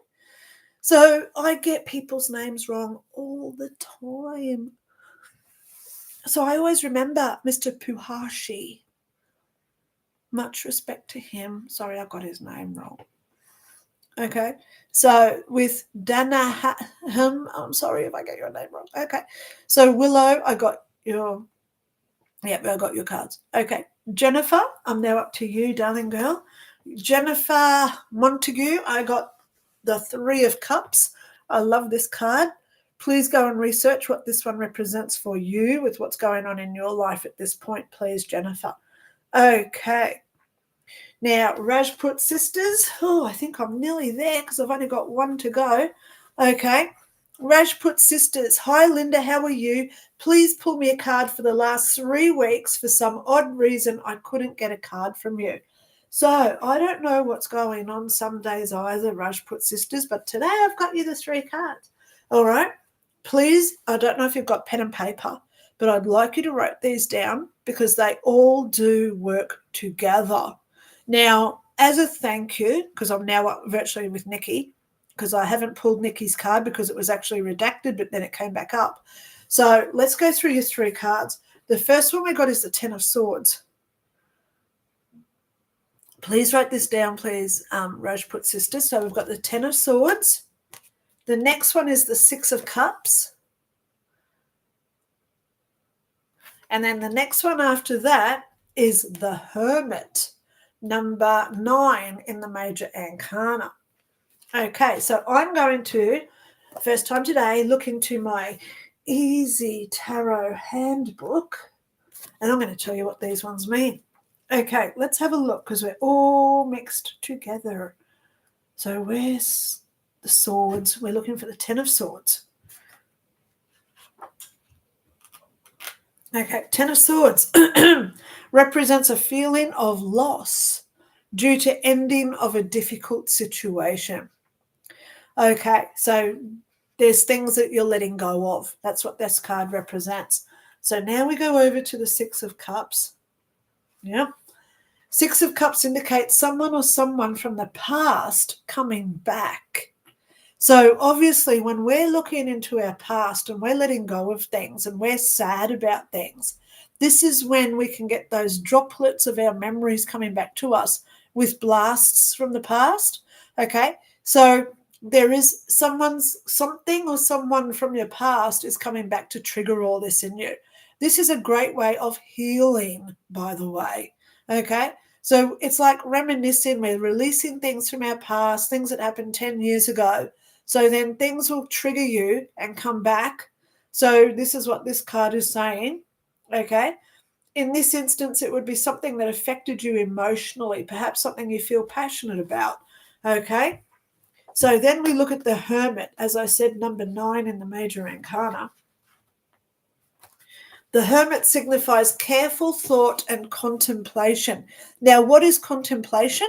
So I get people's names wrong all the time. So I always remember Mr. Puhashi. Much respect to him. Sorry, I got his name wrong. Okay, so with Danahanam, I'm sorry if I get your name wrong. Okay, so Willow, I got your cards. Okay, Jennifer, I'm now up to you, darling girl. Jennifer Montague, I got the 3 of Cups. I love this card. Please go and research what this one represents for you with what's going on in your life at this point, please, Jennifer. Okay. Now, Rajput Sisters. Oh, I think I'm nearly there because I've only got 1 to go. Okay. Rajput Sisters. Hi, Linda. How are you? Please pull me a card for the last 3 weeks. For some odd reason, I couldn't get a card from you. So I don't know what's going on some days either, Rajput Sisters, but today I've got you the 3 cards. All right. Please, I don't know if you've got pen and paper, but I'd like you to write these down because they all do work together. Now, as a thank you, because I'm now virtually with Nikki, because I haven't pulled Nikki's card because it was actually redacted, but then it came back up. So let's go through your 3 cards. The first one we got is the 10 of Swords. Please write this down, please, Rajput Sisters. So we've got the 10 of Swords. The next one is the 6 of Cups. And then the next one after that is the Hermit, number 9 in the Major Arcana. Okay, so I'm going to, first time today, look into my Easy Tarot handbook, and I'm going to tell you what these ones mean. Okay, let's have a look because we're all mixed together. So where's the Swords? We're looking for the 10 of Swords. Okay, Ten of Swords represents a feeling of loss due to ending of a difficult situation. Okay, so there's things that you're letting go of. That's what this card represents. So now we go over to the Six of Cups. Yeah. Six of Cups indicates someone or someone from the past coming back. So obviously when we're looking into our past and we're letting go of things and we're sad about things, this is when we can get those droplets of our memories coming back to us with blasts from the past. Okay, so there is something or someone from your past is coming back to trigger all this in you. This is a great way of healing, by the way. Okay, so it's like reminiscing, we're releasing things from our past, things that happened 10 years ago. So then things will trigger you and come back. So this is what this card is saying. Okay. In this instance, it would be something that affected you emotionally, perhaps something you feel passionate about. Okay. So then we look at the Hermit, as I said, number 9 in the Major Arcana. The Hermit signifies careful thought and contemplation. Now, what is contemplation?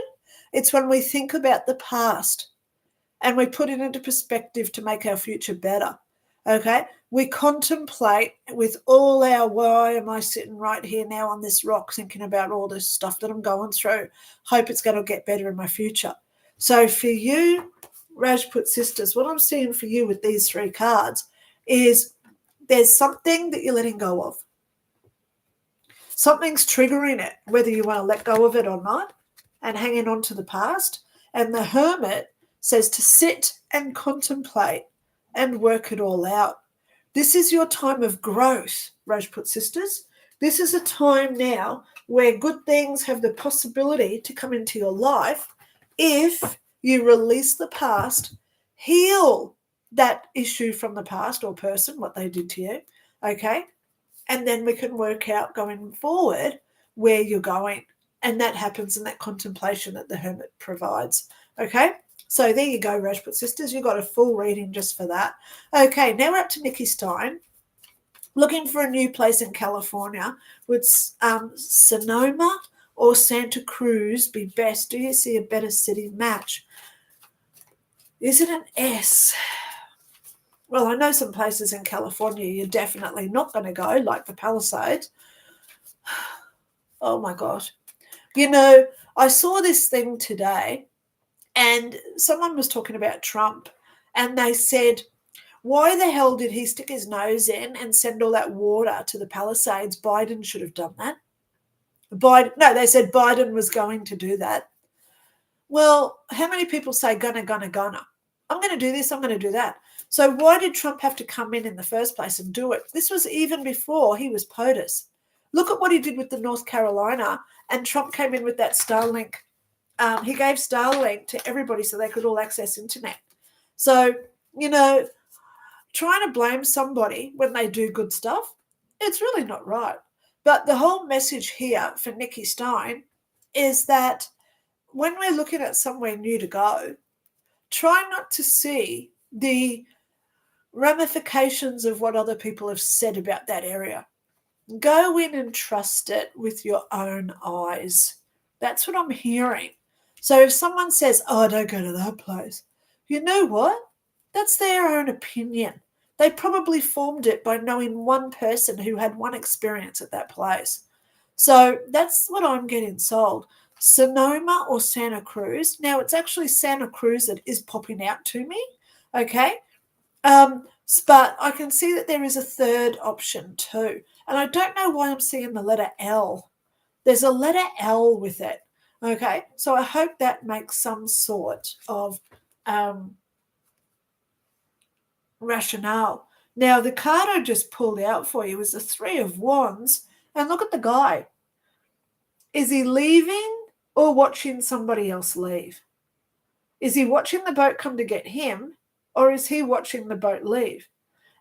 It's when we think about the past and we put it into perspective to make our future better. Okay, we contemplate with all our, why am I sitting right here now on this rock thinking about all this stuff that I'm going through? Hope it's going to get better in my future. So for you, Rajput sisters, what I'm seeing for you with these 3 cards is there's something that you're letting go of. Something's triggering it, whether you want to let go of it or not, and hanging on to the past. And the Hermit says to sit and contemplate and work it all out. This is your time of growth, Rajput sisters. This is a time now where good things have the possibility to come into your life if you release the past, heal that issue from the past or person, what they did to you, okay? And then we can work out going forward where you're going. And that happens in that contemplation that the Hermit provides, okay? So there you go, Rajput sisters. You got a full reading just for that. Okay, now we're up to Nikki Stein. Looking for a new place in California. Would Sonoma or Santa Cruz be best? Do you see a better city match? Is it an S? Well, I know some places in California you're definitely not going to go, like the Palisades. Oh, my gosh. You know, I saw this thing today, and someone was talking about Trump, and they said, why the hell did he stick his nose in and send all that water to the Palisades? Biden should have done that. They said Biden was going to do that. Well, how many people say gonna? I'm going to do this, I'm going to do that. So why did Trump have to come in the first place and do it? This was even before he was POTUS. Look at what he did with the North Carolina, and Trump came in with that Starlink. He gave Starlink to everybody so they could all access internet. So, you know, trying to blame somebody when they do good stuff, it's really not right. But the whole message here for Nikki Stein is that when we're looking at somewhere new to go, try not to see the ramifications of what other people have said about that area. Go in and trust it with your own eyes. That's what I'm hearing. So if someone says, oh, don't go to that place, you know what? That's their own opinion. They probably formed it by knowing one person who had one experience at that place. So that's what I'm getting sold. Sonoma or Santa Cruz. Now, it's actually Santa Cruz that is popping out to me, okay? But I can see that there is a third option too. And I don't know why I'm seeing the letter L. There's a letter L with it, okay? So I hope that makes some sort of rationale. Now, the card I just pulled out for you is the 3 of Wands. And look at the guy. Is he leaving or watching somebody else leave? Is he watching the boat come to get him, or is he watching the boat leave?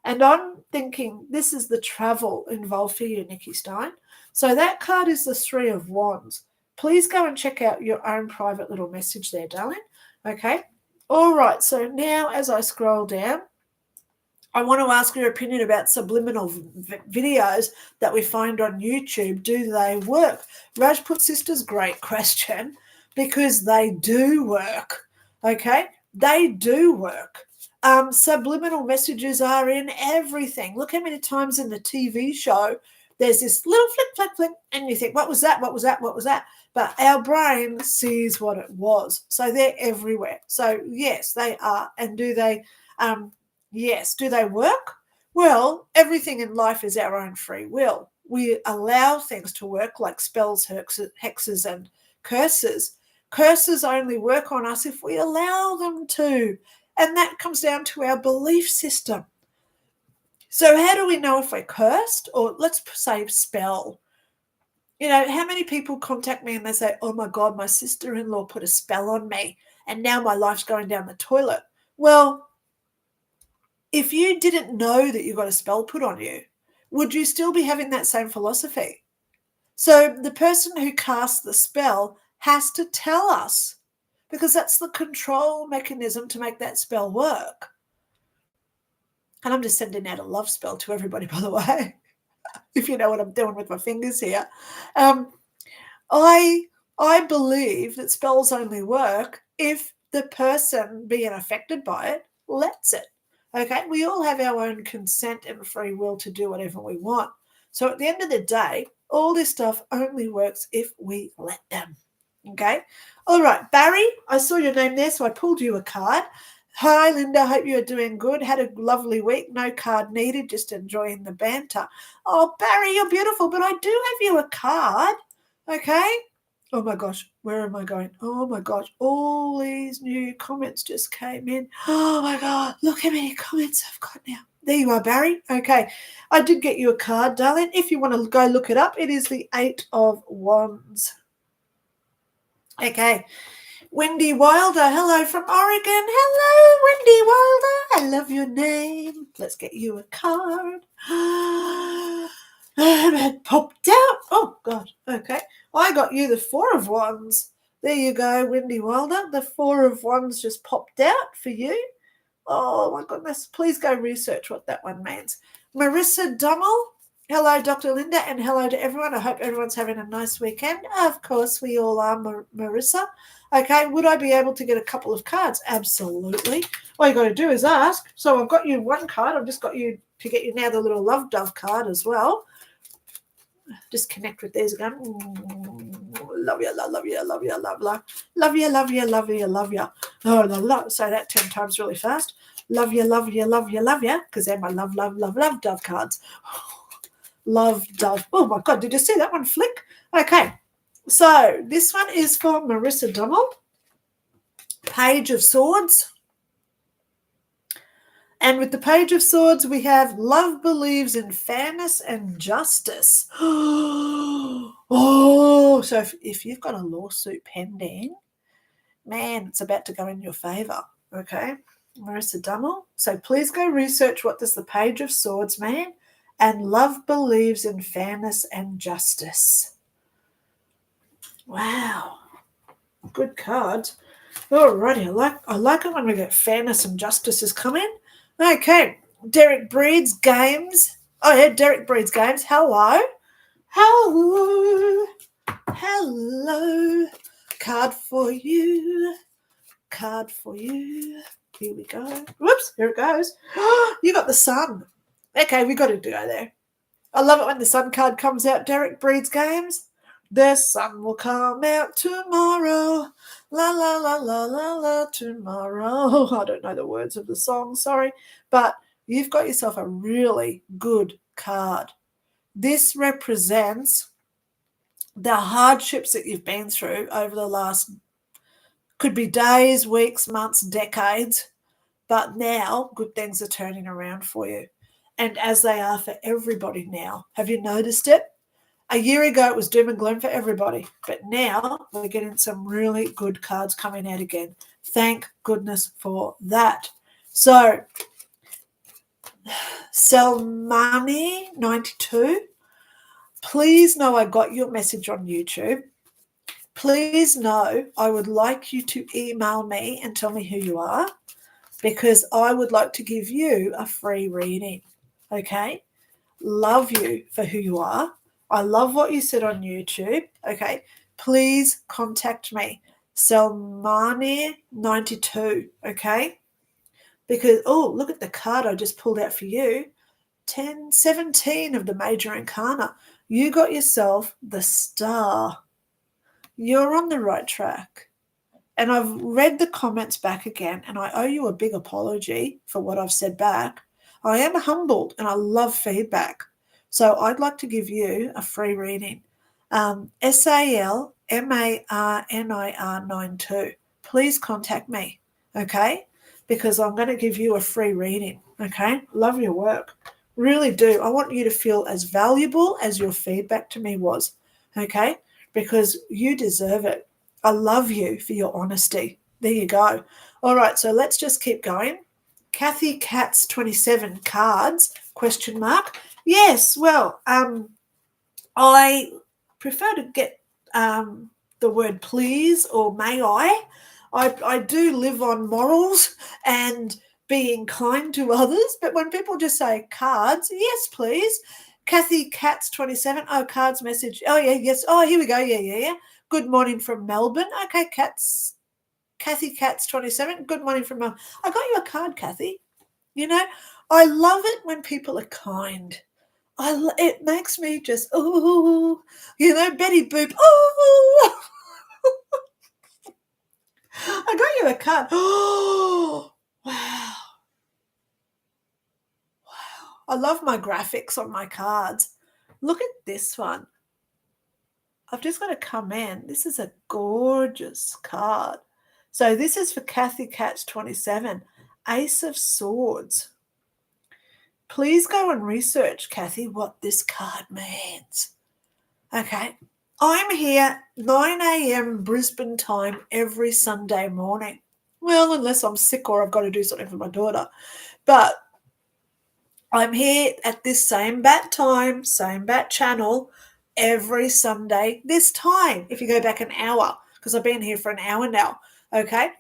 And I'm thinking this is the travel involved for you, Nikki Stein. So that card is the 3 of Wands. Please go and check out your own private little message there, darling. Okay. All right. So now as I scroll down, I want to ask your opinion about subliminal videos that we find on YouTube. Do they work? Rajput Sisters, great question, because they do work. Okay, they do work. Subliminal messages are in everything. Look how many times in the TV show there's this little flick, flick, flick, and you think, what was that? What was that? What was that? But our brain sees what it was. So they're everywhere. So yes, they are. And do they yes, do they work? Well, everything in life is our own free will. We allow things to work like spells, hexes, and curses. Curses only work on us if we allow them to. And that comes down to our belief system. So how do we know if we're cursed, or let's say spell? You know, how many people contact me and they say, oh my God, my sister-in-law put a spell on me and now my life's going down the toilet. Well, if you didn't know that you got a spell put on you, would you still be having that same philosophy? So the person who casts the spell has to tell us, because that's the control mechanism to make that spell work. And I'm just sending out a love spell to everybody, by the way, if you know what I'm doing with my fingers here. I believe that spells only work if the person being affected by it lets it. Okay, we all have our own consent and free will to do whatever we want. So at the end of the day, all this stuff only works if we let them. Okay, all right, Barry, I saw your name there, so I pulled you a card. Hi, Linda. Hope you're doing good. Had a lovely week. No card needed. Just enjoying the banter. Oh, Barry, you're beautiful, but I do have you a card. Okay. Oh, my gosh. Where am I going? Oh, my gosh. All these new comments just came in. Oh, my God. Look how many comments I've got now. There you are, Barry. Okay. I did get you a card, darling. If you want to go look it up, it is the 8 of Wands. Okay. Wendy Wilder, hello from Oregon. Hello, Wendy Wilder. I love your name. Let's get you a card. It popped out. Oh, God. Okay. I got you the 4 of Wands. There you go, Wendy Wilder. The 4 of Wands just popped out for you. Oh, my goodness. Please go research what that one means. Marissa Dummel. Hello, Dr. Lynda, and hello to everyone. I hope everyone's having a nice weekend. Of course, we all are, Marissa. Okay, would I be able to get a couple of cards? Absolutely. All you got to do is ask. So I've got you one card. I've just got you to get you now the little love dove card as well. Just connect with these again. Love you, love you, love you, love you. Love you, love you, love you, love you. Oh, love. Say that 10 times really fast. Love you, love you, love you, love you. Because they're my love, love, love, love dove cards. Love dove. Oh, my God. Did you see that one flick? Okay. So this one is for Marissa Dummel, Page of Swords. And with the Page of Swords, we have love believes in fairness and justice. Oh, so if you've got a lawsuit pending, man, it's about to go in your favor. Okay, Marissa Dummel. So please go research what does the Page of Swords mean. And love believes in fairness and justice. Wow, good cards. Alrighty, I like it when we get fairness and justice is coming. Okay, Derek Breed's Games. Oh yeah, Derek Breed's Games. Hello. Card for you. Card for you. Here we go. Whoops, here it goes. You got the sun. Okay, we got to go there. I love it when the sun card comes out, Derek Breed's Games. The sun will come out tomorrow. La, la, la, la, la, la, tomorrow. I don't know the words of the song, sorry. But you've got yourself a really good card. This represents the hardships that you've been through over the last, could be days, weeks, months, decades. But now good things are turning around for you. And as they are for everybody now. Have you noticed it? A year ago, it was doom and gloom for everybody. But now we're getting some really good cards coming out again. Thank goodness for that. So, Selmani92, please know I got your message on YouTube. Please know I would like you to email me and tell me who you are. because I would like to give you a free reading. Okay? Love you for who you are. I love what you said on YouTube. Okay? Please contact me. Selmani92. Okay? Because, oh, look at the card I just pulled out for you. 17 of the major arcana. You got yourself the Star. You're on the right track. And I've read the comments back again, and I owe you a big apology for what I've said back. I am humbled, and I love feedback. So I'd like to give you a free reading. SALMARNIR92. Please contact me, okay? Because I'm going to give you a free reading, okay? Love your work. Really do. I want you to feel as valuable as your feedback to me was, okay? Because you deserve it. I love you for your honesty. There you go. All right, so let's just keep going. Kathy Katz 27 cards, question mark. Yes, well, I prefer to get the word please or may I. I do live on morals and being kind to others, but when people just say cards, yes, please. Kathy Katz 27. Oh, cards message. Oh, yeah, yes. Oh, here we go. Yeah. Good morning from Melbourne. Okay, Kathy Katz 27. Good morning from Melbourne. I got you a card, Kathy. You know, I love it when people are kind. It makes me just, ooh, you know, Betty Boop, ooh. I got you a card. Oh, wow. I love my graphics on my cards. Look at this one. I've just got to come in. This is a gorgeous card. So this is for Kathy Katz 27, Ace of Swords. Please go and research, Kathy, what this card means. Okay. I'm here 9 a.m. Brisbane time every Sunday morning. Well, unless I'm sick or I've got to do something for my daughter. But I'm here at this same bat time, same bat channel, every Sunday this time, if you go back an hour, because I've been here for an hour now, okay?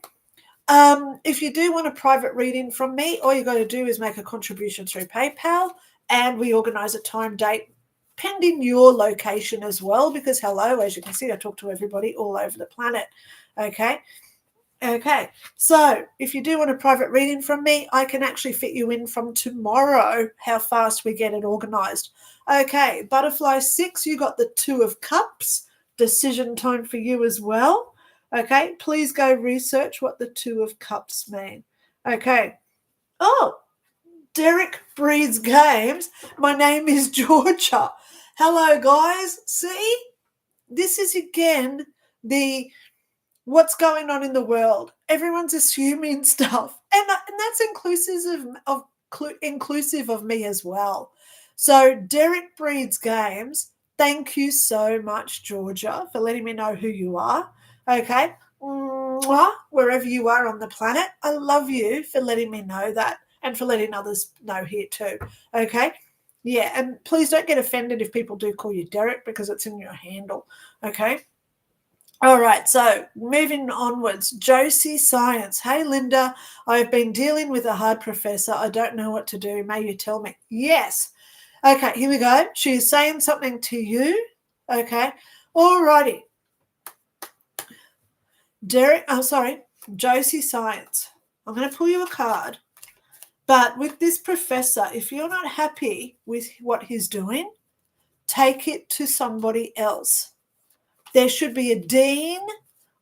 If you do want a private reading from me, all you got to do is make a contribution through PayPal, and we organise a time, date, pending your location as well, because hello, as you can see, I talk to everybody all over the planet, okay? Okay, so if you do want a private reading from me, I can actually fit you in from tomorrow, how fast we get it organised. Okay, Butterfly 6, you got the 2 of Cups, decision time for you as well. Okay, please go research what the 2 of Cups mean. Okay. Oh, Derek Breeds Games. My name is Georgia. Hello, guys. See? This is again the what's going on in the world. Everyone's assuming stuff. And that's inclusive of me as well. So Derek Breeds Games, thank you so much, Georgia, for letting me know who you are. Okay. Mwah, wherever you are on the planet, I love you for letting me know that and for letting others know here too. Okay. Yeah, and please don't get offended if people do call you Derek because it's in your handle. Okay. All right, so moving onwards, Josie Science. Hey, Linda, I've been dealing with a hard professor. I don't know what to do. May you tell me? Yes. Okay, here we go. She's saying something to you. Okay. All righty. Josie Science. I'm going to pull you a card. But with this professor, if you're not happy with what he's doing, take it to somebody else. There should be a dean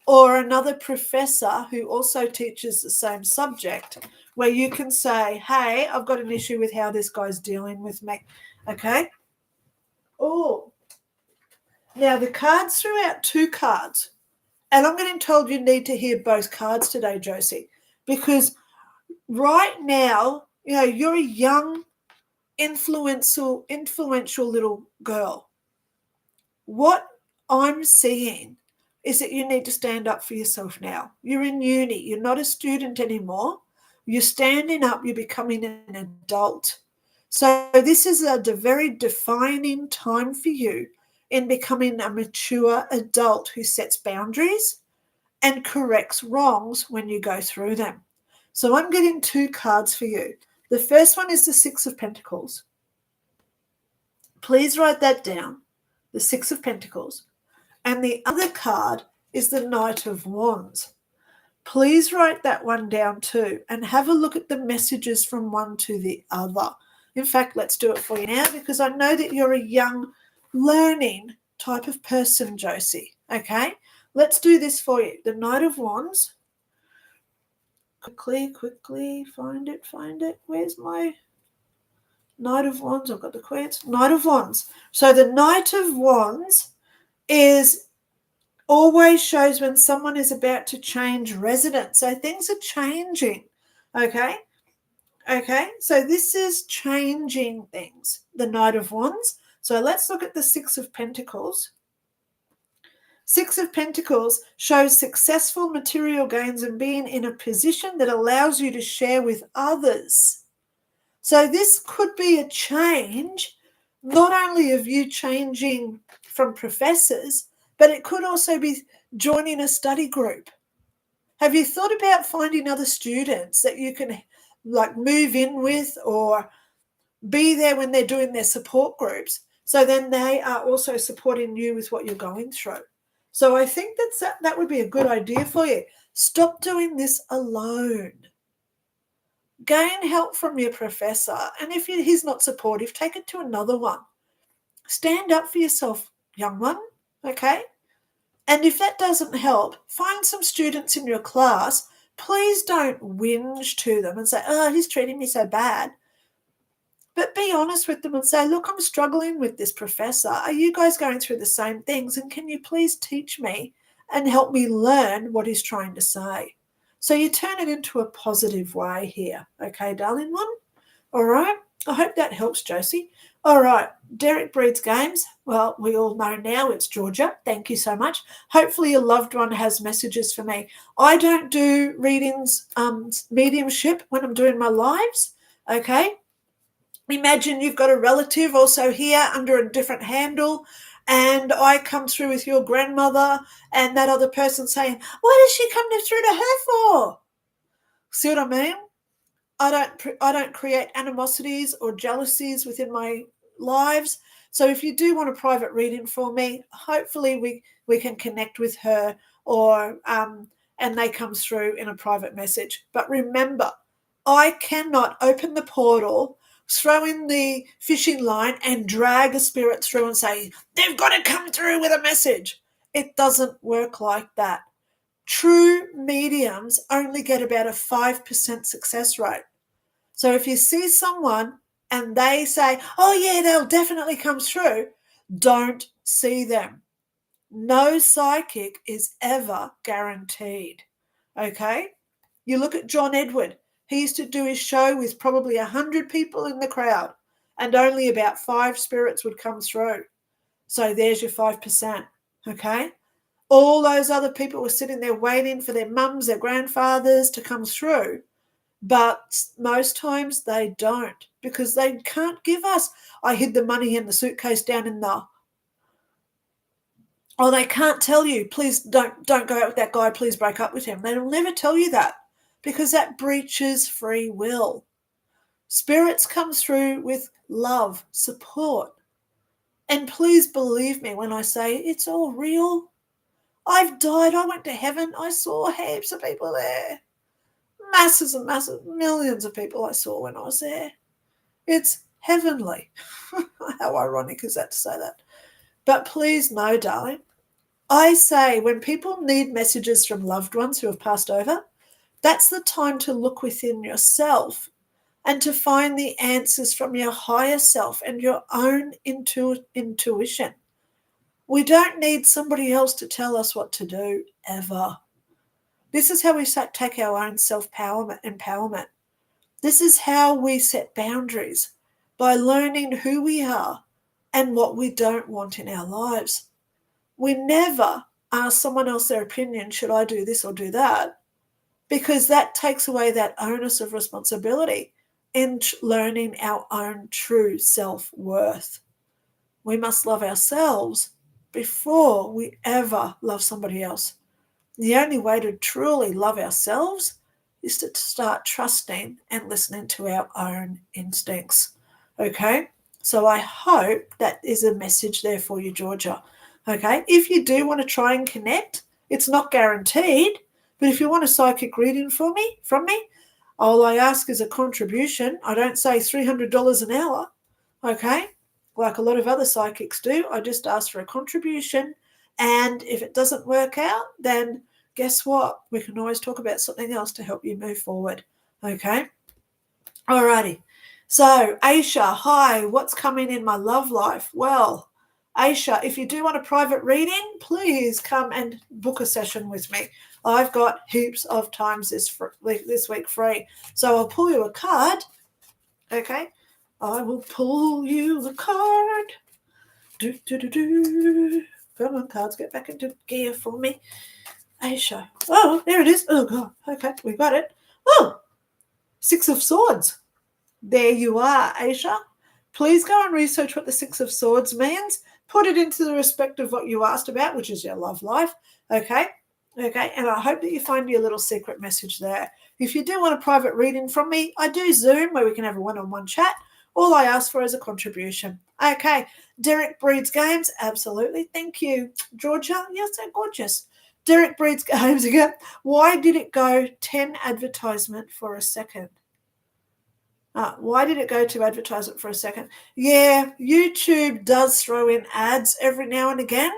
or another professor who also teaches the same subject where you can say, hey, I've got an issue with how this guy's dealing with me. Okay? Oh, now the cards threw out 2 cards. And I'm getting told you need to hear both cards today, Josie, because right now, you know, you're a young, influential little girl. What I'm seeing is that you need to stand up for yourself now. You're in uni. You're not a student anymore. You're standing up. You're becoming an adult. So this is a very defining time for you in becoming a mature adult who sets boundaries and corrects wrongs when you go through them. So I'm getting 2 cards for you. The first one is the Six of Pentacles. Please write that down, the Six of Pentacles. And the other card is the Knight of Wands. Please write that one down too and have a look at the messages from one to the other. In fact, let's do it for you now because I know that you're a young, learning type of person, Josie. Okay? Let's do this for you. The Knight of Wands. Quickly, find it. Where's my Knight of Wands? I've got the Queens. Knight of Wands. So the Knight of Wands always shows when someone is about to change residence. So things are changing. Okay? So this is changing things. The Knight of Wands. So let's look at the Six of Pentacles. Six of Pentacles shows successful material gains and being in a position that allows you to share with others. So this could be a change, not only of you changing from professors, but it could also be joining a study group. Have you thought about finding other students that you can like move in with or be there when they're doing their support groups? So then they are also supporting you with what you're going through. So I think that would be a good idea for you. Stop doing this alone. Gain help from your professor. And if he's not supportive, take it to another one. Stand up for yourself, young one. Okay? And if that doesn't help, find some students in your class. Please don't whinge to them and say, oh, he's treating me so bad. But be honest with them and say, look, I'm struggling with this professor. Are you guys going through the same things? And can you please teach me and help me learn what he's trying to say? So you turn it into a positive way here. Okay, darling one? All right. I hope that helps, Josie. All right. Derek breeds games. Well, we all know now it's Georgia. Thank you so much. Hopefully your loved one has messages for me. I don't do readings, mediumship when I'm doing my lives. Okay. Imagine you've got a relative also here under a different handle, and I come through with your grandmother and that other person saying, what does she come through to her for? See what I mean? I don't create animosities or jealousies within my lives. So if you do want a private reading for me, hopefully we can connect with her or and they come through in a private message. But remember, I cannot open the portal, throw in the fishing line and drag a spirit through and say, they've got to come through with a message. It doesn't work like that. True mediums only get about a 5% success rate. So if you see someone and they say, oh yeah, they'll definitely come through, don't see them. No psychic is ever guaranteed. Okay? You look at John Edward. He used to do his show with probably 100 people in the crowd and only about 5 spirits would come through. So there's your 5%. Okay? All those other people were sitting there waiting for their mums, their grandfathers to come through. But most times they don't because they can't give us, I hid the money in the suitcase down in the, or they can't tell you, please don't go out with that guy, please break up with him. They'll never tell you that because that breaches free will. Spirits come through with love, support. And please believe me when I say it's all real. I've died, I went to heaven, I saw heaps of people there. Masses and masses, millions of people I saw when I was there. It's heavenly. How ironic is that to say that? But please know, darling, I say when people need messages from loved ones who have passed over, that's the time to look within yourself and to find the answers from your higher self and your own intuition. We don't need somebody else to tell us what to do, ever. This is how we take our own self-empowerment. This is how we set boundaries, by learning who we are and what we don't want in our lives. We never ask someone else their opinion, should I do this or do that? Because that takes away that onus of responsibility in learning our own true self-worth. We must love ourselves before we ever love somebody else. The only way to truly love ourselves is to start trusting and listening to our own instincts. Okay? So I hope that is a message there for you, Georgia. Okay? If you do want to try and connect, it's not guaranteed, but if you want a psychic reading from me, all I ask is a contribution. I don't say $300 an hour. Okay? Like a lot of other psychics do. I just ask for a contribution. And if it doesn't work out, then guess what? We can always talk about something else to help you move forward. Okay? Alrighty. So, Aisha, hi, what's coming in my love life? Well, Aisha, if you do want a private reading, please come and book a session with me. I've got heaps of times this week free. So I'll pull you a card. Okay? I will pull you a card. Come on, cards, get back into gear for me. Aisha. Oh, there it is. Oh, God. Okay, we got it. Oh, Six of Swords. There you are, Aisha. Please go and research what the Six of Swords means. Put it into the respect of what you asked about, which is your love life. Okay? Okay, and I hope that you find your little secret message there. If you do want a private reading from me, I do Zoom where we can have a one-on-one chat. All I ask for is a contribution. Okay, Derek Breeds Games, absolutely. Thank you. Georgia, you're so gorgeous. Derek Breeds Games again. Why did it go 10 advertisement for a second? Why did it go to advertisement for a second? Yeah, YouTube does throw in ads every now and again.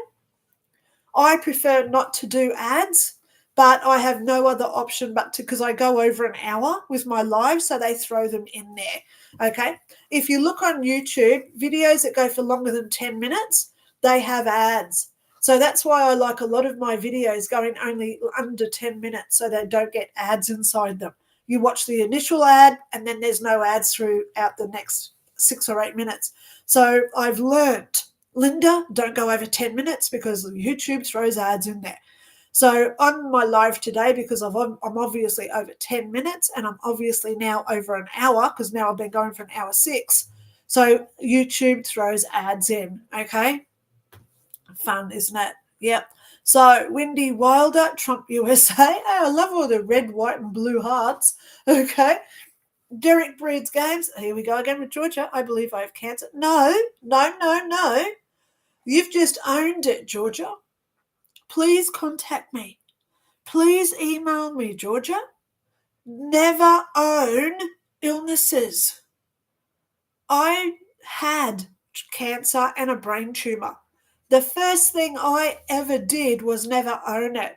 I prefer not to do ads, but I have no other option but to, because I go over an hour with my live, so they throw them in there. Okay. If you look on YouTube, videos that go for longer than 10 minutes, they have ads. So that's why I like a lot of my videos going only under 10 minutes so they don't get ads inside them. You watch the initial ad and then there's no ads throughout the next 6 or 8 minutes. So I've learnt, Linda, don't go over 10 minutes because YouTube throws ads in there. So on my live today, because I'm obviously over 10 minutes and I'm obviously now over an hour because now I've been going for an hour 6. So YouTube throws ads in, okay? Fun, isn't it? Yep. So Wendy Wilder, Trump USA. Oh, I love all the red, white and blue hearts. Okay. Derek Breeds Games. Here we go again with Georgia. I believe I have cancer. No. You've just owned it, Georgia. Please contact me. Please email me, Georgia. Never own illnesses. I had cancer and a brain tumor. The first thing I ever did was never own it.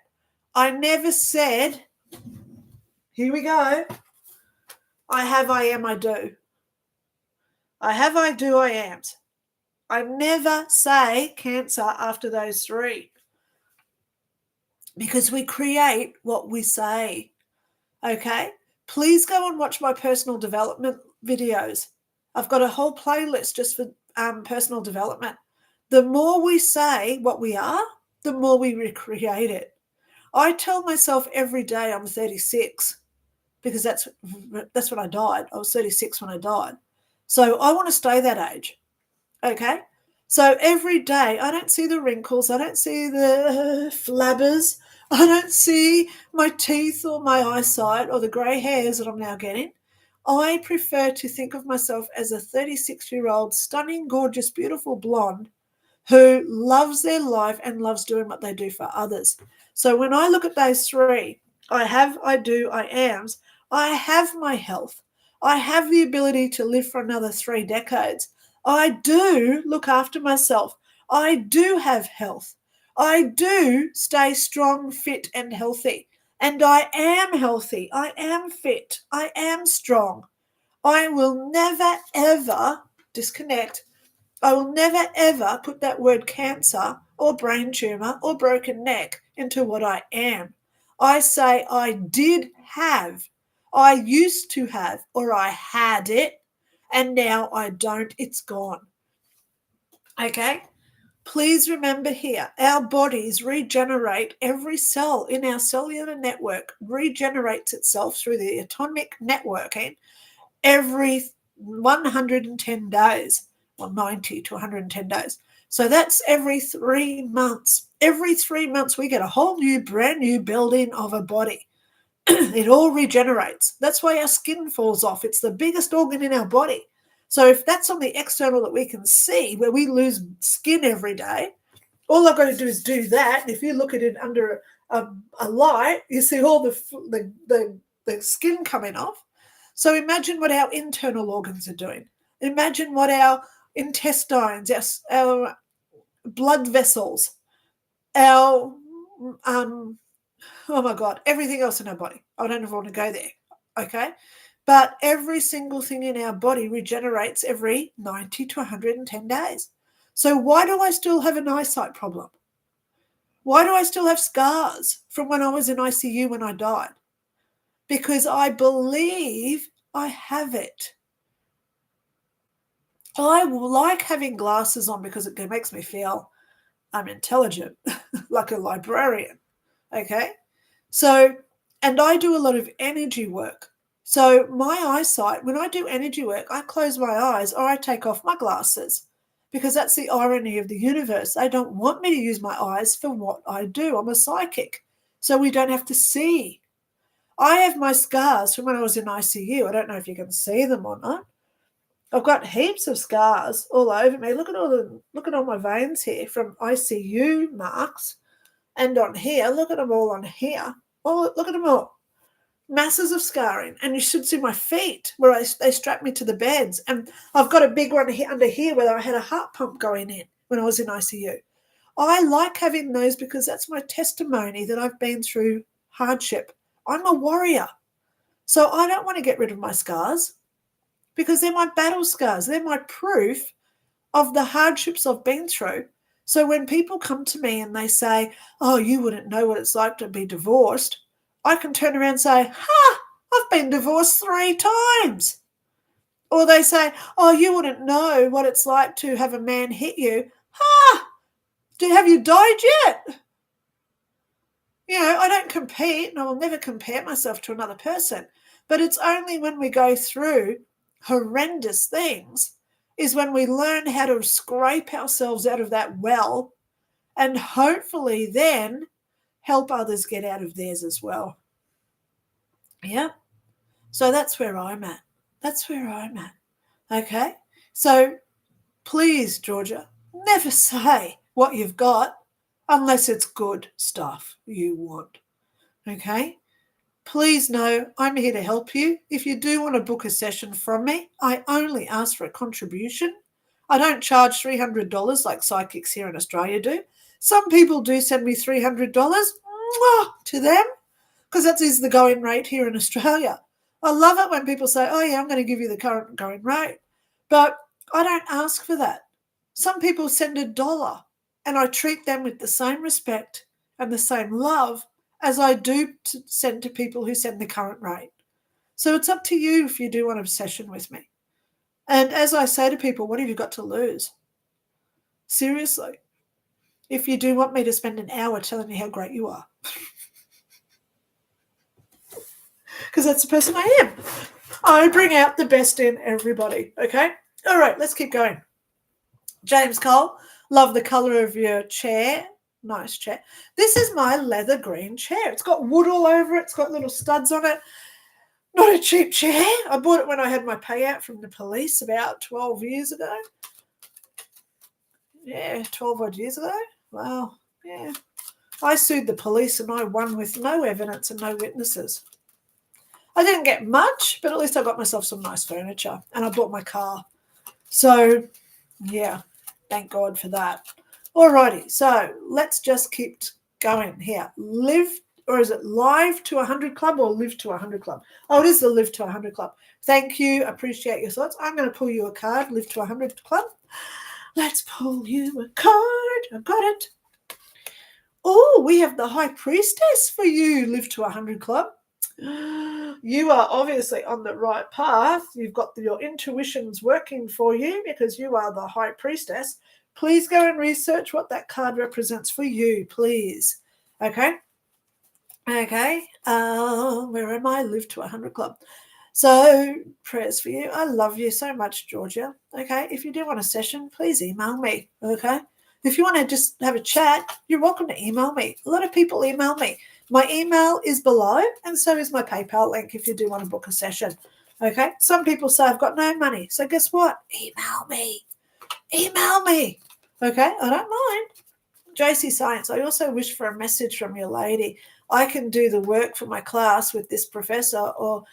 I never said, here we go, I have, I am, I do. I have, I do, I am. I never say cancer after those 3 because we create what we say, okay? Please go and watch my personal development videos. I've got a whole playlist just for personal development. The more we say what we are, the more we recreate it. I tell myself every day I'm 36 because that's when I died. I was 36 when I died. So I want to stay that age, okay? So every day I don't see the wrinkles, I don't see the flabbers, I don't see my teeth or my eyesight or the grey hairs that I'm now getting. I prefer to think of myself as a 36-year-old, stunning, gorgeous, beautiful blonde who loves their life and loves doing what they do for others. So when I look at those 3, I have, I do, I ams, I have my health. I have the ability to live for another 3 decades. I do look after myself. I do have health. I do stay strong, fit, and healthy. And I am healthy. I am fit. I am strong. I will never, ever disconnect. I will never, ever put that word cancer or brain tumor or broken neck into what I am. I say I did have, I used to have, or I had it, and now I don't. It's gone. Okay? Please remember here, our bodies regenerate. Every cell in our cellular network regenerates itself through the atomic networking every 110 days, or 90 to 110 days. So that's every 3 months. Every 3 months, we get a whole new, brand new building of a body. It all regenerates. That's why our skin falls off. It's the biggest organ in our body. So if that's on the external that we can see, where we lose skin every day, all I've got to do is do that. And if you look at it under a light, you see all the skin coming off. So imagine what our internal organs are doing. Imagine what our intestines, our blood vessels, our oh my God, everything else in our body. I don't ever want to go there, okay? But every single thing in our body regenerates every 90 to 110 days. So why do I still have an eyesight problem? Why do I still have scars from when I was in ICU when I died? Because I believe I have it. I like having glasses on because it makes me feel I'm intelligent, like a librarian, okay? So, and I do a lot of energy work. So my eyesight, when I do energy work, I close my eyes or I take off my glasses because that's the irony of the universe. They don't want me to use my eyes for what I do. I'm a psychic, so we don't have to see. I have my scars from when I was in ICU. I don't know if you can see them or not. I've got heaps of scars all over me. Look at all my veins here from ICU marks, and on here. Look at them all on here. Oh, look at them all. Masses of scarring. And you should see my feet where they strapped me to the beds. And I've got a big one here, under here where I had a heart pump going in when I was in ICU. I like having those because that's my testimony that I've been through hardship. I'm a warrior. So I don't want to get rid of my scars because they're my battle scars. They're my proof of the hardships I've been through. So when people come to me and they say, oh, you wouldn't know what it's like to be divorced, I can turn around and say, I've been divorced 3 times. Or they say, oh, you wouldn't know what it's like to have a man hit you. Have you died yet? You know, I don't compete and I will never compare myself to another person. But it's only when we go through horrendous things is when we learn how to scrape ourselves out of that well and hopefully then help others get out of theirs as well. Yeah. So that's where I'm at. That's where I'm at. Okay. So please, Georgia, never say what you've got unless it's good stuff you want. Okay. Please know I'm here to help you. If you do want to book a session from me, I only ask for a contribution. I don't charge $300 like psychics here in Australia do. Some people do send me $300 to them because that is the going rate here in Australia. I love it when people say, oh, yeah, I'm going to give you the current going rate. But I don't ask for that. Some people send $1 and I treat them with the same respect and the same love as I do to send to people who send the current rate. So it's up to you if you do want a session with me. And as I say to people, what have you got to lose? Seriously. If you do want me to spend an hour telling you how great you are. Because that's the person I am. I bring out the best in everybody, okay? All right, let's keep going. James Cole, love the colour of your chair. Nice chair. This is my leather green chair. It's got wood all over it. It's got little studs on it. Not a cheap chair. I bought it when I had my payout from the police about 12 years ago. Yeah, 12 odd years ago. Wow. Yeah. I sued the police and I won with no evidence and no witnesses. I didn't get much, but at least I got myself some nice furniture and I bought my car. So, yeah, thank God for that. Alrighty, so let's just keep going here. Live, or is it Live to 100 Club or Live to 100 Club? Oh, it is the Live to 100 Club. Thank you. Appreciate your thoughts. I'm going to pull you a card, Live to 100 Club. Let's pull you a card. I've got it. Oh, we have the High Priestess for you, Live to 100 Club. You are obviously on the right path. You've got your intuitions working for you because you are the High Priestess. Please go and research what that card represents for you, please. Okay? Okay. Where am I? Live to 100 Club. So, prayers for you. I love you so much, Georgia. Okay? If you do want a session, please email me. Okay? If you want to just have a chat, you're welcome to email me. A lot of people email me. My email is below, and so is my PayPal link if you do want to book a session. Okay, some people say I've got no money. So guess what? Email me. Email me. Okay, I don't mind. JC Science, I also wish for a message from your lady. I can do the work for my class with this professor, or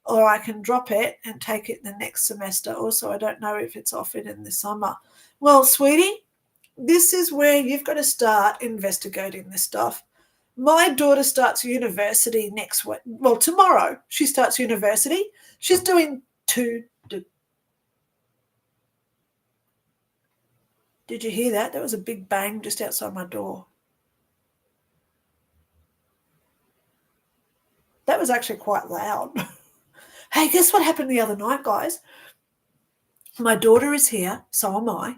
I can drop it and take it the next semester. Also, I don't know if it's offered in the summer. Well, sweetie, this is where you've got to start investigating this stuff. My daughter starts university next week. Well, tomorrow she starts university. She's doing two. Did you hear that? There was a big bang just outside my door. That was actually quite loud. Hey, guess what happened the other night, guys? My daughter is here, so am I.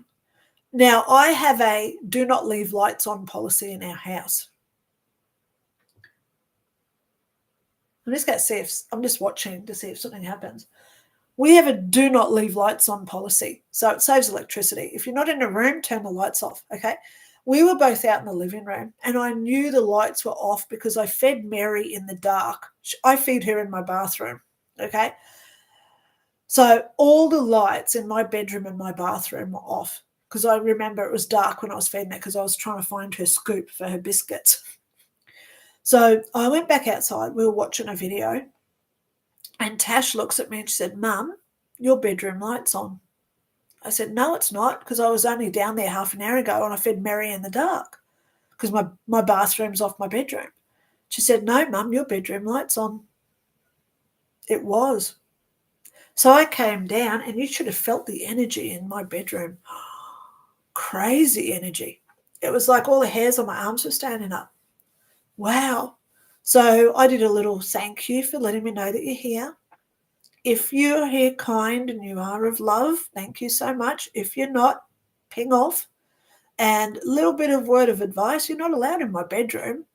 Now, I have a do not leave lights on policy in our house. I'm just going to see if I'm just watching to see if something happens. We have a do not leave lights on policy, so it saves electricity. If you're not in a room, turn the lights off, okay? We were both out in the living room, and I knew the lights were off because I fed Mary in the dark. I feed her in my bathroom, okay? So all the lights in my bedroom and my bathroom were off because I remember it was dark when I was feeding her because I was trying to find her scoop for her biscuits. So I went back outside. We were watching a video, and Tash looks at me and she said, Mum, your bedroom light's on. I said, no, it's not, because I was only down there half an hour ago and I fed Mary in the dark because my bathroom's off my bedroom. She said, no, Mum, your bedroom light's on. It was. So I came down, and you should have felt the energy in my bedroom. Crazy energy. It was like all the hairs on my arms were standing up. Wow. So I did a little thank you for letting me know that you're here. If you're here kind and you are of love, thank you so much. If you're not, ping off. And a little bit of word of advice, you're not allowed in my bedroom.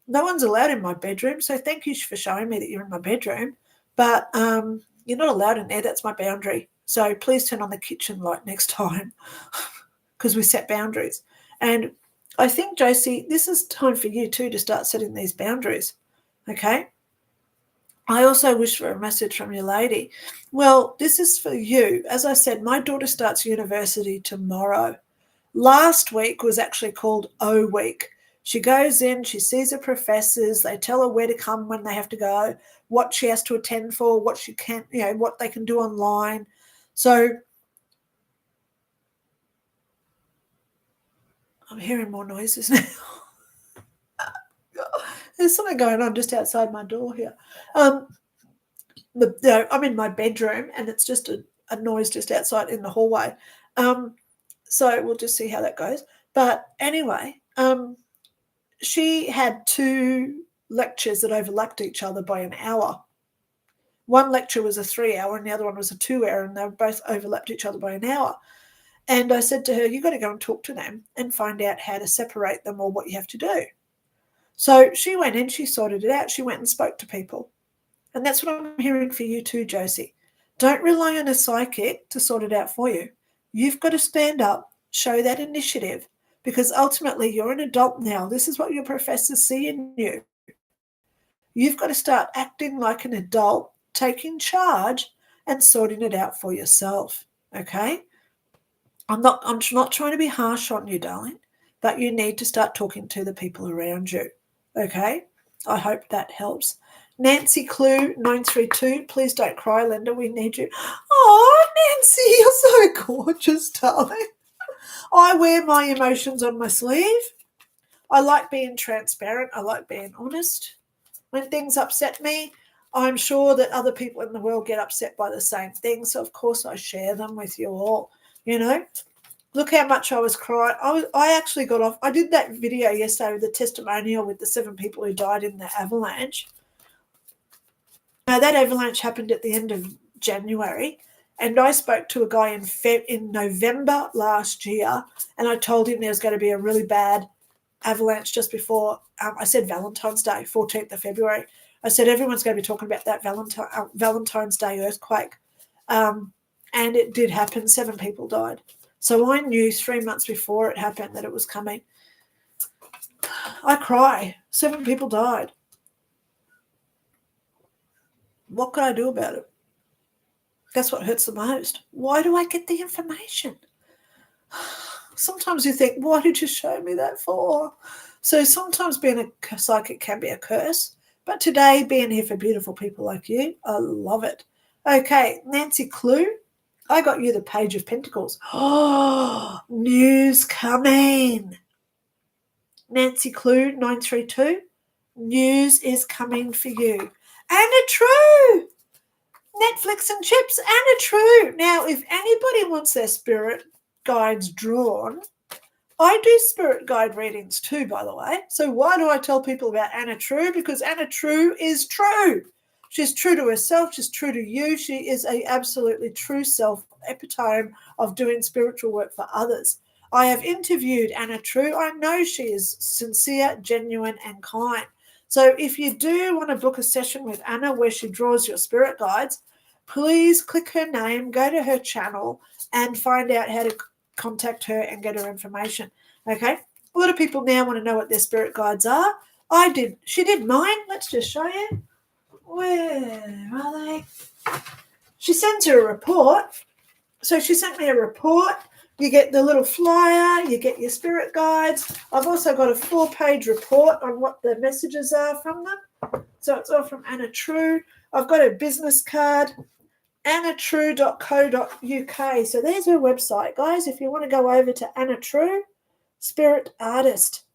No one's allowed in my bedroom, so thank you for showing me that you're in my bedroom. But you're not allowed in there. That's my boundary. So please turn on the kitchen light next time because we set boundaries. And I think, Josie, this is time for you too to start setting these boundaries, okay? I also wish for a message from your lady. Well, this is for you. As I said, my daughter starts university tomorrow. Last week was actually called O Week. She goes in, she sees her professors, they tell her where to come when they have to go, what she has to attend for, what she can't, what they can do online. So I'm hearing more noises now. There's something going on just outside my door here. I'm in my bedroom, and it's just a noise just outside in the hallway. So we'll just see how that goes. But anyway, she had 2 lectures that overlapped each other by an hour. One lecture was a 3-hour and the other one was a 2-hour, and they were both overlapped each other by an hour. And I said to her, you've got to go and talk to them and find out how to separate them or what you have to do. So she went in, she sorted it out. She went and spoke to people. And that's what I'm hearing for you too, Josie. Don't rely on a psychic to sort it out for you. You've got to stand up, show that initiative, because ultimately you're an adult now. This is what your professors see in you. You've got to start acting like an adult, taking charge and sorting it out for yourself, okay? I'm not trying to be harsh on you, darling, but you need to start talking to the people around you, okay? I hope that helps. Nancy Clue 932, please don't cry, Linda. We need you. Oh, Nancy, you're so gorgeous, darling. I wear my emotions on my sleeve. I like being transparent. I like being honest. When things upset me, I'm sure that other people in the world get upset by the same thing. So, of course, I share them with you all. Look how much I was crying. I actually got off. I did that video yesterday with the testimonial with the 7 people who died in the avalanche. Now, that avalanche happened at the end of January, and I spoke to a guy in November last year, and I told him there was going to be a really bad avalanche just before, I said Valentine's Day, 14th of February. I said everyone's going to be talking about that Valentine's Day earthquake. And it did happen. 7 people died. So I knew 3 months before it happened that it was coming. I cry. 7 people died. What can I do about it? That's what hurts the most. Why do I get the information? Sometimes you think, why did you show me that for? So sometimes being a psychic can be a curse. But today, being here for beautiful people like you, I love it. Okay, Nancy Clue, I got you the Page of Pentacles. Oh, news coming. Nancy Clue, 932, news is coming for you. Anna True, Netflix and chips, Anna True. Now, if anybody wants their spirit guides drawn, I do spirit guide readings too, by the way. So why do I tell people about Anna True? Because Anna True is true. She's true to herself. She's true to you. She is a absolutely true self, epitome of doing spiritual work for others. I have interviewed Anna True. I know she is sincere, genuine, and kind. So if you do want to book a session with Anna where she draws your spirit guides, please click her name, go to her channel, and find out how to contact her and get her information. Okay, a lot of people now want to know what their spirit guides are. She did mine. Let's just show you. Where are they? She sends her a report. So she sent me a report. You get the little flyer, you get your spirit guides. I've also got a 4-page report on what the messages are from them. So it's all from Anna True. I've got a business card, annatrue.co.uk. So there's her website, guys. If you want to go over to Anna True, spirit artist,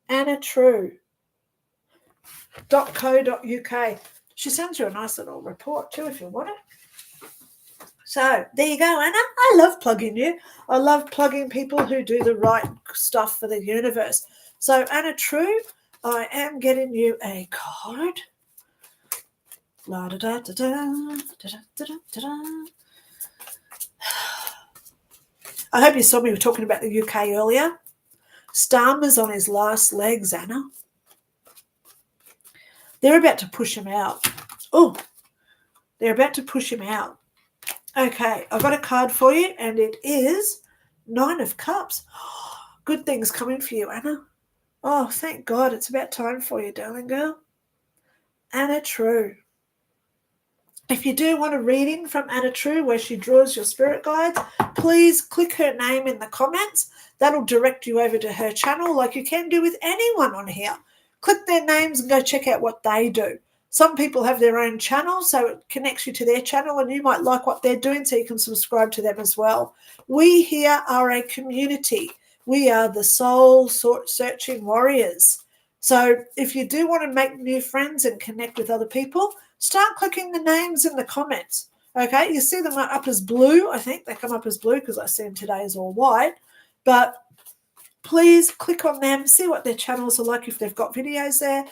annatrue.co.uk. She sends you a nice little report too if you want it. So there you go, Anna. I love plugging you. I love plugging people who do the right stuff for the universe. So Anna True, I am getting you a card. La da da da da da da da da. I hope you saw me talking about the UK earlier. Starmer's on his last legs, Anna. They're about to push him out. Oh, they're about to push him out. Okay, I've got a card for you, and it is 9 of Cups. Good things coming for you, Anna. Oh, thank God. It's about time for you, darling girl. Anna True. If you do want a reading from Anna True where she draws your spirit guides, please click her name in the comments. That'll direct you over to her channel like you can do with anyone on here. Click their names and go check out what they do. Some people have their own channel, so it connects you to their channel and you might like what they're doing, so you can subscribe to them as well. We here are a community. We are the soul-searching warriors. So if you do want to make new friends and connect with other people, start clicking the names in the comments. Okay, you see them up as blue. I think they come up as blue because I see them today as all white. But please click on them, see what their channels are like if they've got videos there.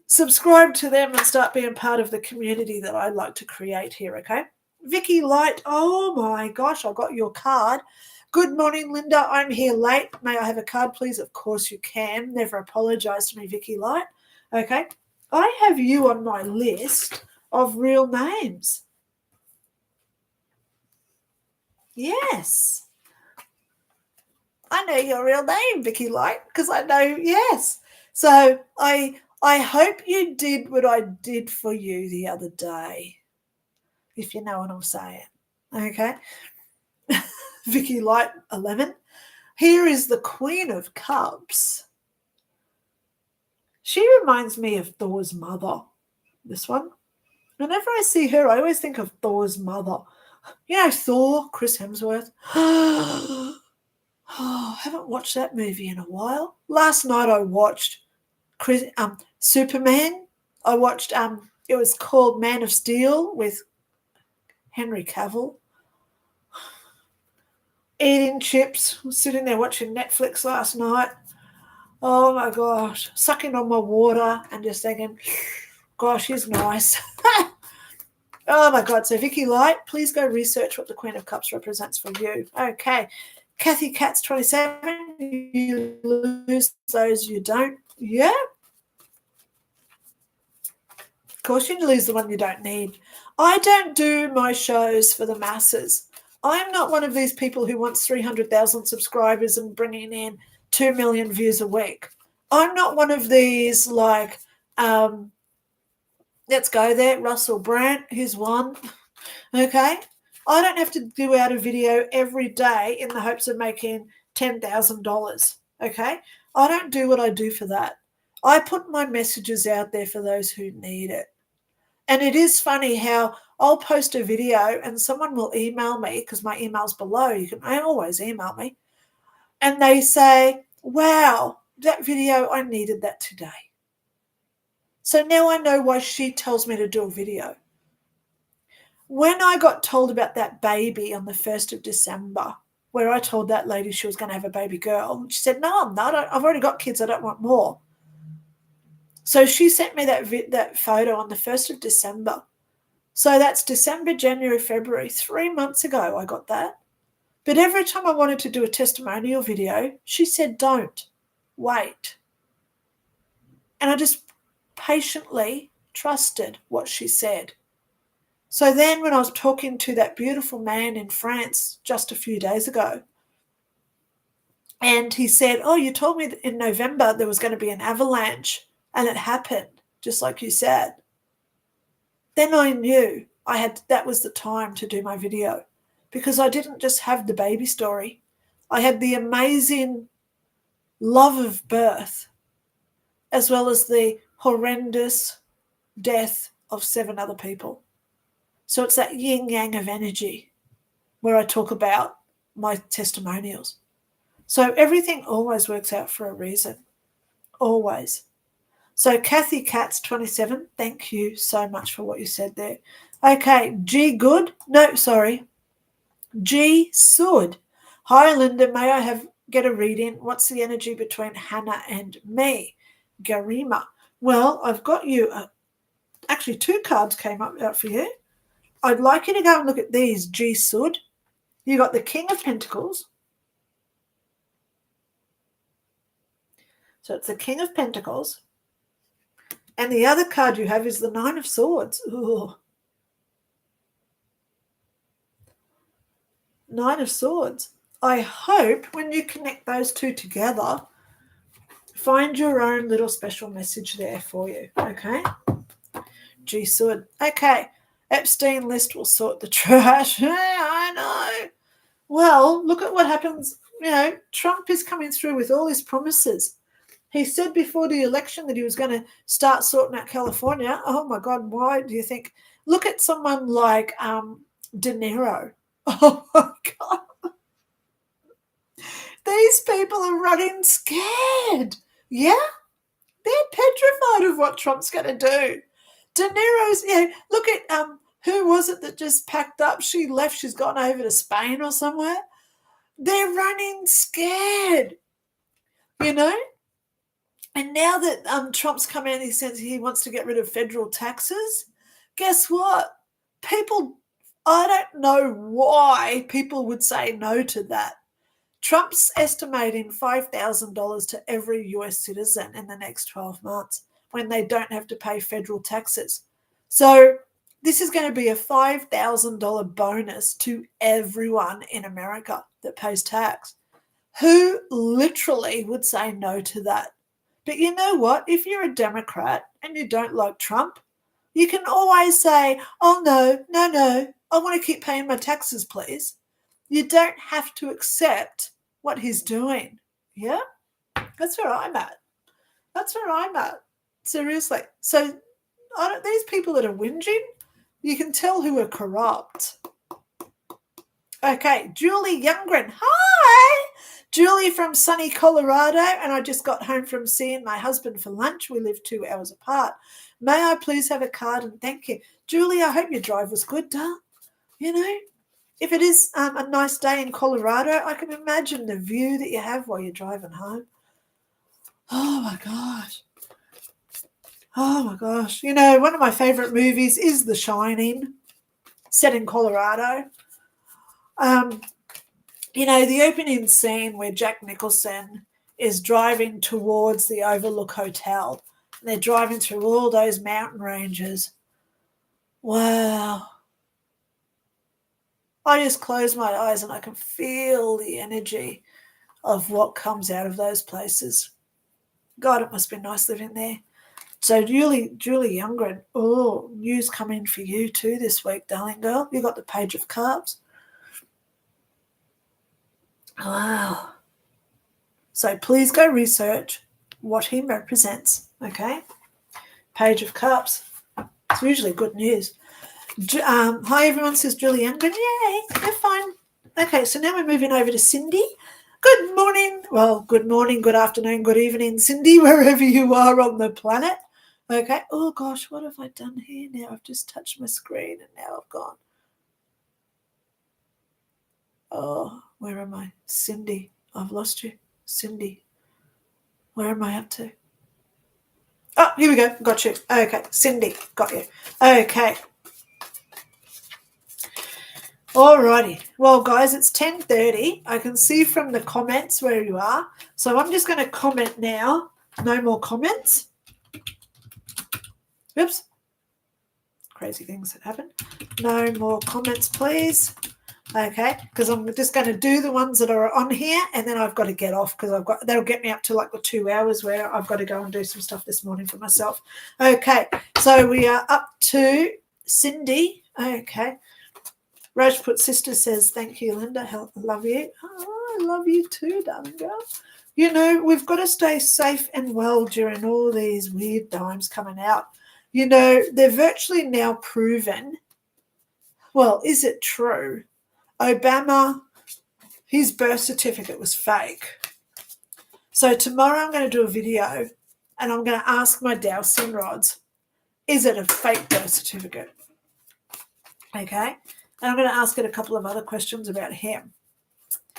Subscribe to them and start being part of the community that I like to create here, okay? Vicky Light, oh my gosh, I got your card. Good morning, Linda. I'm here late. May I have a card, please? Of course you can. Never apologize to me, Vicky Light. Okay. I have you on my list of real names. Yes. I know your real name, Vicky Light, because I know, yes. So I hope you did what I did for you the other day, if you know what I'm saying. Okay. Vicky Light 11. Here is the Queen of Cups. She reminds me of Thor's mother, this one. Whenever I see her, I always think of Thor's mother. You know Thor, Chris Hemsworth? Oh, I haven't watched that movie in a while. Last night I watched Superman. I watched, it was called Man of Steel with Henry Cavill. Eating chips, sitting there watching Netflix last night. Oh my gosh, sucking on my water and just thinking, gosh, he's nice. Oh my God. So Vicky Light, please go research what the Queen of Cups represents for you. Okay. Kathy Katz 27, you lose those you don't. Yeah. Of course you lose the one you don't need. I don't do my shows for the masses. I'm not one of these people who wants 300,000 subscribers and bringing in 2 million views a week. I'm not one of these like Let's go there. Russell Brand, here's one. Okay. I don't have to do out a video every day in the hopes of making $10,000. Okay. I don't do what I do for that. I put my messages out there for those who need it. And it is funny how I'll post a video and someone will email me, because my email's below. You can always email me. And they say, wow, that video, I needed that today. So now I know why she tells me to do a video. When I got told about that baby on the 1st of December, where I told that lady she was going to have a baby girl, she said, no, I'm not. I've already got kids. I don't want more. So she sent me that photo on the 1st of December. So that's December, January, February. 3 months ago I got that. But every time I wanted to do a testimonial video, she said, don't. Wait. And I just patiently trusted what she said. So then when I was talking to that beautiful man in France just a few days ago, and he said, oh, you told me that in November there was going to be an avalanche, and it happened, just like you said. Then I knew that was the time to do my video, because I didn't just have the baby story. I had the amazing love of birth, as well as the horrendous death of 7 other people. So it's that yin yang of energy where I talk about my testimonials. So everything always works out for a reason. Always. So Kathy Katz 27, thank you so much for what you said there. Okay, G Good. No, sorry. G Sud. Hi, Linda. May I get a reading? What's the energy between Hannah and me? Garima. Well, I've got you. Actually, 2 cards came up for you. I'd like you to go and look at these, G Sud. You got the King of Pentacles. So it's the King of Pentacles. And the other card you have is the 9 of Swords. Ooh. 9 of Swords. I hope when you connect those 2 together, find your own little special message there for you, okay? G Sud. Okay, Epstein list will sort the trash. I know. Well, look at what happens. You know, Trump is coming through with all his promises. He said before the election that he was going to start sorting out California. Oh, my God, why do you think? Look at someone like De Niro. Oh, my God. These people are running scared. Yeah? They're petrified of what Trump's going to do. De Niro's, look at who was it that just packed up? She left. She's gone over to Spain or somewhere. They're running scared, you know? And now that Trump's come in, he says he wants to get rid of federal taxes. Guess what? I don't know why people would say no to that. Trump's estimating $5,000 to every US citizen in the next 12 months when they don't have to pay federal taxes. So this is going to be a $5,000 bonus to everyone in America that pays tax. Who literally would say no to that? But you know what? If you're a Democrat and you don't like Trump, you can always say, oh, no, I want to keep paying my taxes, please. You don't have to accept what he's doing. Yeah? That's where I'm at. Seriously. So these people that are whinging, you can tell who are corrupt. Okay, Julie Youngren. Hi! Julie from sunny Colorado, and I just got home from seeing my husband for lunch. We live 2 hours apart. May I please have a card and thank you? Julie, I hope your drive was good, darling. You know, if it is a nice day in Colorado, I can imagine the view that you have while you're driving home. Oh, my gosh. Oh, my gosh. You know, one of my favorite movies is The Shining, set in Colorado. You know, the opening scene where Jack Nicholson is driving towards the Overlook Hotel. And they're driving through all those mountain ranges. Wow. I just close my eyes and I can feel the energy of what comes out of those places. God, it must be nice living there. So Julie Youngren, news coming for you too this week, darling girl. You got the Page of Cups. Wow. So please go research what he represents, okay? Page of Cups. It's usually good news. Hi, everyone, says Julie Youngren. Yay, they're fine. Okay, so now we're moving over to Cindy. Good morning. Well, good morning, good afternoon, good evening, Cindy, wherever you are on the planet. Okay. Oh, gosh, what have I done here now? I've just touched my screen and now I've gone. Oh, where am I? Cindy, I've lost you. Cindy, where am I up to? Oh, here we go. Got you. Okay, Cindy, got you. Okay. Alrighty. Well, guys, it's 10:30. I can see from the comments where you are. So I'm just going to comment now. No more comments. Oops. Crazy things that happen. No more comments, please. Okay, because I'm just going to do the ones that are on here, and then I've got to get off because that'll get me up to like the 2 hours where I've got to go and do some stuff this morning for myself. Okay, so we are up to Cindy. Okay. Rajput sister says, thank you, Linda. Love you. Oh, I love you too, darling girl. You know, we've got to stay safe and well during all these weird times coming out. You know, they're virtually now proven. Well, is it true? Obama, his birth certificate was fake. So tomorrow I'm going to do a video and I'm going to ask my dowsing rods, is it a fake birth certificate? Okay. And I'm going to ask it a couple of other questions about him.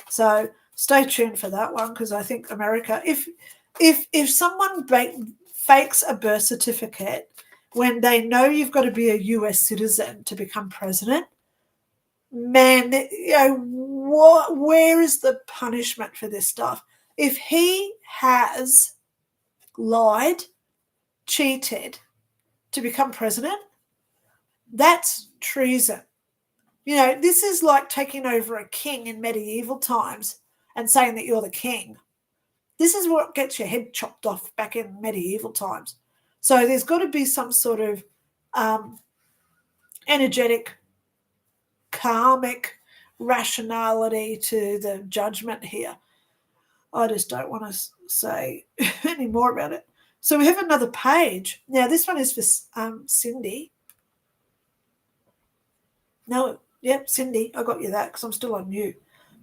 So stay tuned for that one because I think America, if someone fakes a birth certificate when they know you've got to be a US citizen to become president, man, you know, where is the punishment for this stuff? If he has lied, cheated to become president, that's treason. You know, this is like taking over a king in medieval times and saying that you're the king. This is what gets your head chopped off back in medieval times. So there's got to be some sort of energetic, karmic rationality to the judgment here. I just don't want to say any more about it. So we have another page. Now, this one is for Cindy. No, yep, Cindy, I got you that because I'm still on you.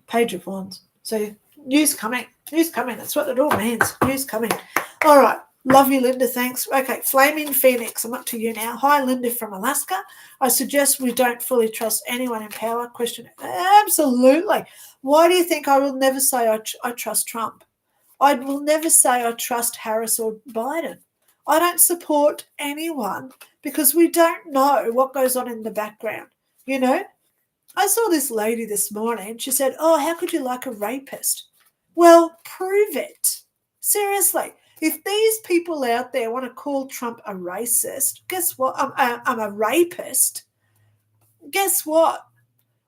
Page of Wands. So news coming. News coming. That's what it all means. News coming. All right. Love you, Linda. Thanks. Okay. Flaming Phoenix. I'm up to you now. Hi, Linda from Alaska. I suggest we don't fully trust anyone in power. Question. Absolutely. Why do you think I will never say I trust Trump? I will never say I trust Harris or Biden. I don't support anyone because we don't know what goes on in the background. You know, I saw this lady this morning. She said, oh, how could you like a rapist? Well, prove it. Seriously. If these people out there want to call Trump a racist, guess what? I'm a rapist. Guess what?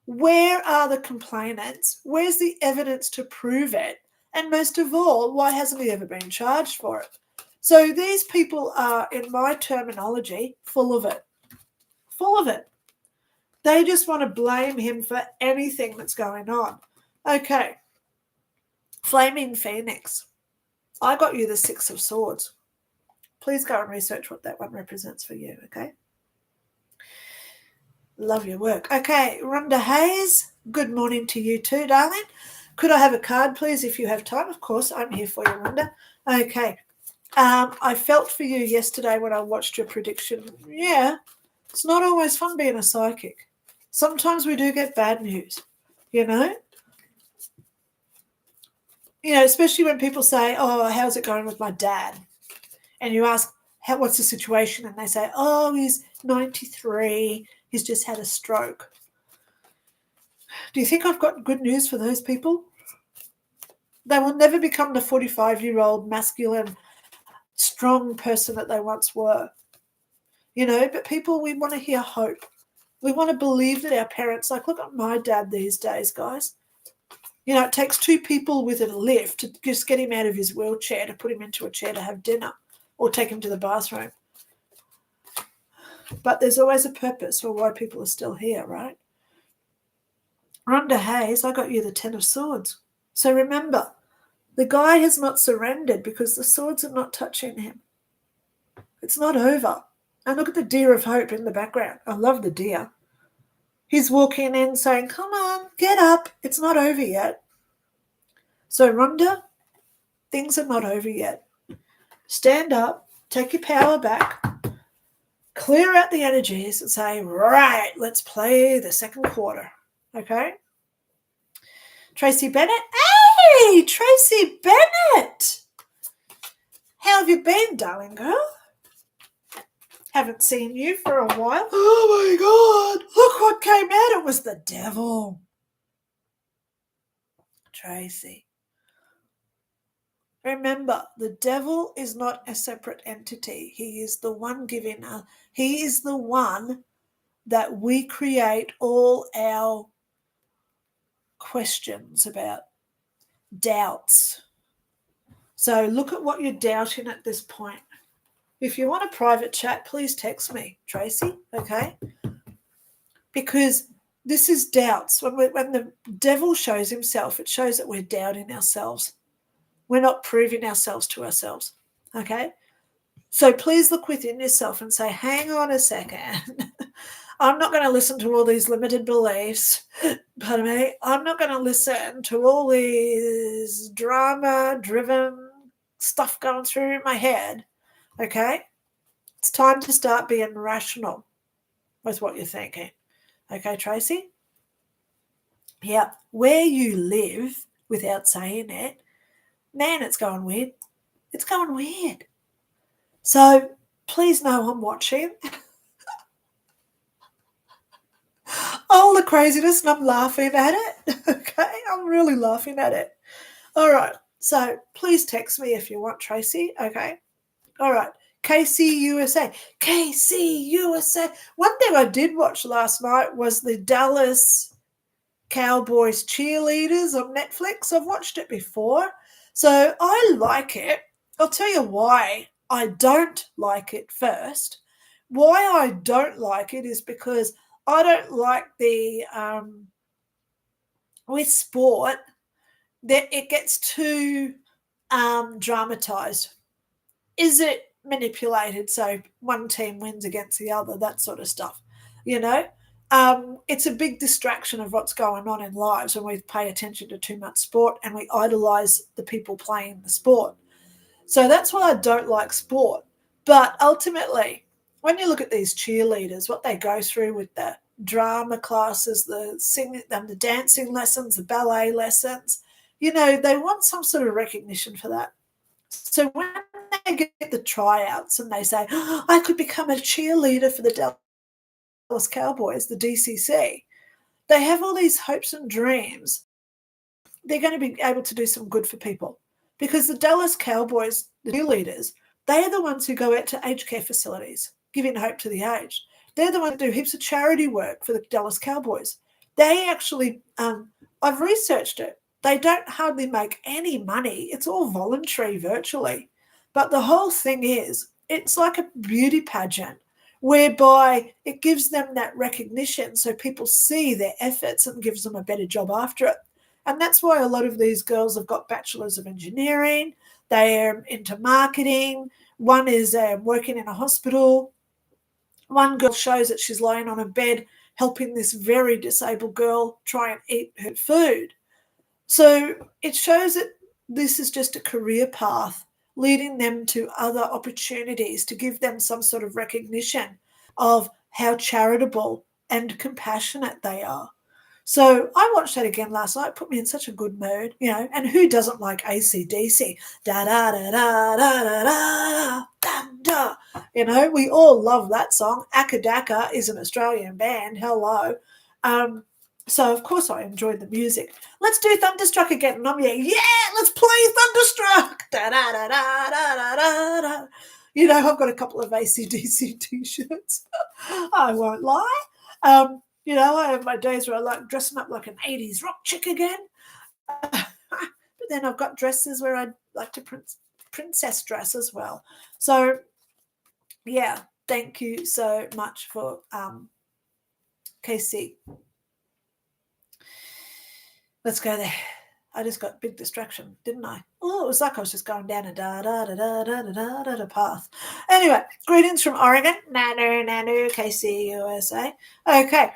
Where are the complainants? Where's the evidence to prove it? And most of all, why hasn't he ever been charged for it? So these people are, in my terminology, full of it. Full of it. They just want to blame him for anything that's going on. Okay. Flaming Phoenix. I got you the Six of Swords. Please go and research what that one represents for you, okay? Love your work. Okay, Rhonda Hayes, good morning to you too, darling. Could I have a card, please, if you have time? Of course, I'm here for you, Rhonda. Okay. I felt for you yesterday when I watched your prediction. Yeah, it's not always fun being a psychic. Sometimes we do get bad news, you know? You know, especially when people say, oh, how's it going with my dad? And you ask, what's the situation? And they say, oh, he's 93. He's just had a stroke. Do you think I've got good news for those people? They will never become the 45-year-old masculine, strong person that they once were. You know, but people, we want to hear hope. We want to believe that our parents, like, look at my dad these days, guys. You know, it takes two people with a lift to just get him out of his wheelchair, to put him into a chair to have dinner or take him to the bathroom. But there's always a purpose for why people are still here, right? Rhonda Hayes, I got you the 10 of Swords. So remember, the guy has not surrendered because the swords are not touching him. It's not over. And look at the deer of hope in the background. I love the deer. He's walking in saying, come on, get up. It's not over yet. So Rhonda, things are not over yet. Stand up, take your power back, clear out the energies and say, right, let's play the second quarter. Okay? Tracy Bennett. Hey, Tracy Bennett. How have you been, darling girl? Haven't seen you for a while. Oh my God, look what came out. It was the devil. Tracy. Remember, the devil is not a separate entity. He is the one giving us. He is the one that we create all our questions about, doubts. So look at what you're doubting at this point. If you want a private chat, please text me, Tracy, okay? Because this is doubts. When the devil shows himself, it shows that we're doubting ourselves. We're not proving ourselves to ourselves, okay? So please look within yourself and say, hang on a second. I'm not going to listen to all these limited beliefs. Pardon me. I'm not going to listen to all these drama-driven stuff going through my head, okay? It's time to start being rational with what you're thinking. Okay, Tracy? Yeah, where you live, without saying it, man, it's going weird. It's going weird. So please know I'm watching. All the craziness, and I'm laughing at it. Okay, I'm really laughing at it. All right, so please text me if you want, Tracy. Okay, all right. KCUSA. KCUSA. One thing I did watch last night was the Dallas Cowboys cheerleaders on Netflix. I've watched it before, so I like it. I'll tell you why I don't like it first. Why I don't like it is because I don't like the with sport that it gets too dramatized. Is it manipulated so one team wins against the other, that sort of stuff, you know? It's a big distraction of what's going on in lives when we pay attention to too much sport and we idolize the people playing the sport. So that's why I don't like sport. But ultimately, when you look at these cheerleaders, what they go through with the drama classes, the singing, the dancing lessons, the ballet lessons, you know, they want some sort of recognition for that. So when they get the tryouts and they say, oh, I could become a cheerleader for the Dallas Cowboys, the DCC, they have all these hopes and dreams. They're going to be able to do some good for people because the Dallas Cowboys, the cheerleaders, they're the ones who go out to aged care facilities, giving hope to the aged. They're the ones that do heaps of charity work for the Dallas Cowboys. They actually, I've researched it. They don't hardly make any money. It's all voluntary virtually. But the whole thing is, it's like a beauty pageant whereby it gives them that recognition so people see their efforts and gives them a better job after it. And that's why a lot of these girls have got bachelors of engineering. They're into marketing. One is working in a hospital. One girl shows that she's lying on a bed helping this very disabled girl try and eat her food. So it shows that this is just a career path leading them to other opportunities to give them some sort of recognition of how charitable and compassionate they are. So I watched that again last night, put me in such a good mood, you know, and who doesn't like AC/DC? Da da da da da da da da da. You know, we all love that song. Akadaka is an Australian band. Hello. So of course I enjoyed the music. Let's do Thunderstruck again. And I'm let's play Thunderstruck. Da da da da da da da. You know, I've got a couple of AC/DC t-shirts. I won't lie. You know, I have my days where I like dressing up like an 80s rock chick again. But then I've got dresses where I like to princess dress as well. So, yeah, Thank you so much for Casey. Let's go there. I just got a big distraction, didn't I? Oh, it was like I was just going down a da path. Anyway, greetings from Oregon. Nanu, KC, USA. Okay,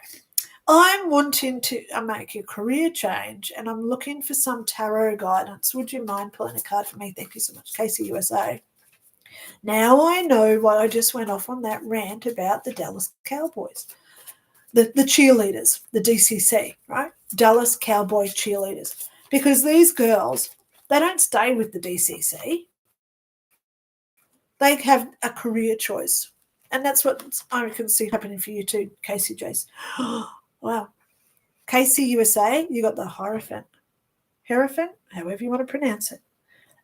I'm wanting to make a career change, and I'm looking for some tarot guidance. Would you mind pulling a card for me? Thank you so much, KC, USA. Now I know why I just went off on that rant about the Dallas Cowboys. The cheerleaders, the DCC, right? Dallas Cowboy cheerleaders. Because these girls, they don't stay with the DCC. They have a career choice. And that's what I can see happening for you too, Casey Jace. Wow. Casey USA, you got the Hierophant. Hierophant, however you want to pronounce it.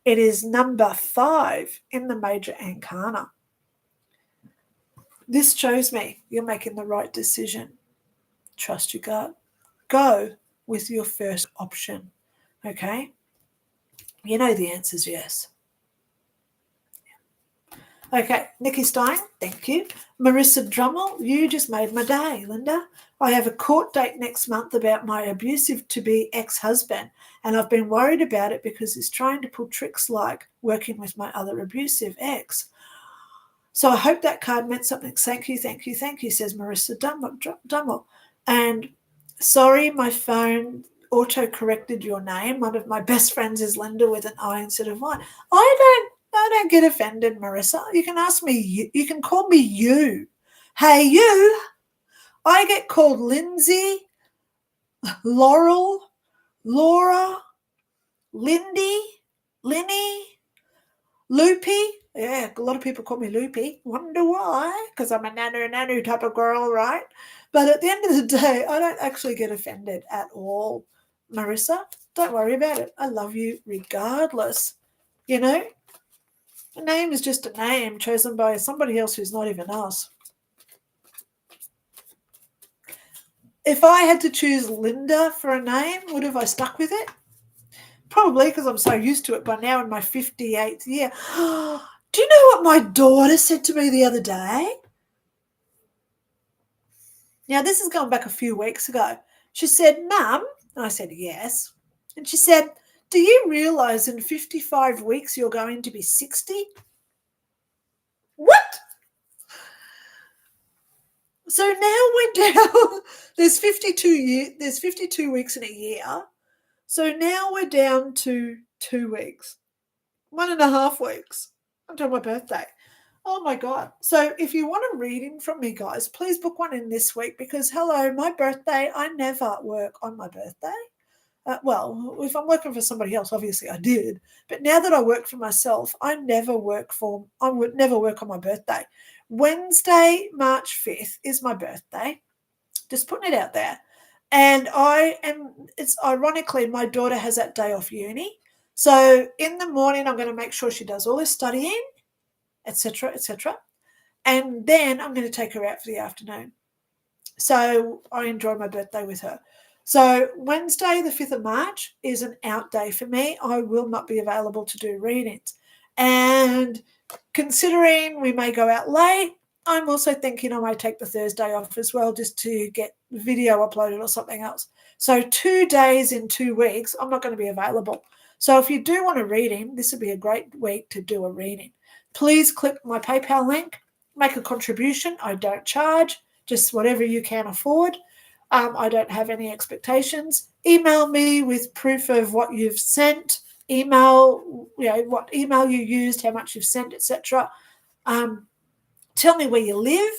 It is number 5 in the major arcana. This shows me you're making the right decision. Trust your gut. Go with your first option, okay? You know the answer is yes. Okay, Nikki Stein, thank you. Marissa Drummel, you just made my day, Linda. I have a court date next month about my abusive-to-be ex-husband, and I've been worried about it because he's trying to pull tricks like working with my other abusive ex. So I hope that card meant something. Thank you, says Marissa Drummel. And sorry, my phone auto-corrected your name. One of my best friends is Linda with an I instead of Y. I don't get offended, Marissa. You can ask me, you can call me you. Hey, you. I get called Lindsay, Laurel, Laura, Lindy, Linny, Loopy. Yeah, a lot of people call me Loopy. Wonder why? Because I'm a nanu type of girl, right? But at the end of the day, I don't actually get offended at all, Marissa. Don't worry about it. I love you regardless. You know, a name is just a name chosen by somebody else who's not even us. If I had to choose Linda for a name, would have I stuck with it? Probably, because I'm so used to it by now in my 58th year. Do you know what my daughter said to me the other day? Now, this is going back a few weeks ago. She said, Mum, and I said, yes. And she said, do you realise in 55 weeks you're going to be 60? What? So now we're down. There's 52 weeks in a year. So now we're down to 2 weeks. 1.5 weeks until my birthday. Oh my God. So if you want a reading from me, guys, please book one in this week because, hello, my birthday, I never work on my birthday. Well, if I'm working for somebody else, obviously I did. But now that I work for myself, I would never work on my birthday. Wednesday, March 5th is my birthday. Just putting it out there. And it's ironically, my daughter has that day off uni. So in the morning, I'm going to make sure she does all her studying, etc., etc. And then I'm going to take her out for the afternoon. So I enjoy my birthday with her. So Wednesday, the 5th of March, is an out day for me. I will not be available to do readings. And considering we may go out late, I'm also thinking I might take the Thursday off as well just to get video uploaded or something else. So 2 days in 2 weeks, I'm not going to be available. So if you do want a reading, this would be a great week to do a reading. Please click my PayPal link, make a contribution. I don't charge, just whatever you can afford. I don't have any expectations. Email me with proof of what you've sent. Email, what email you used, how much you've sent, etc. Tell me where you live,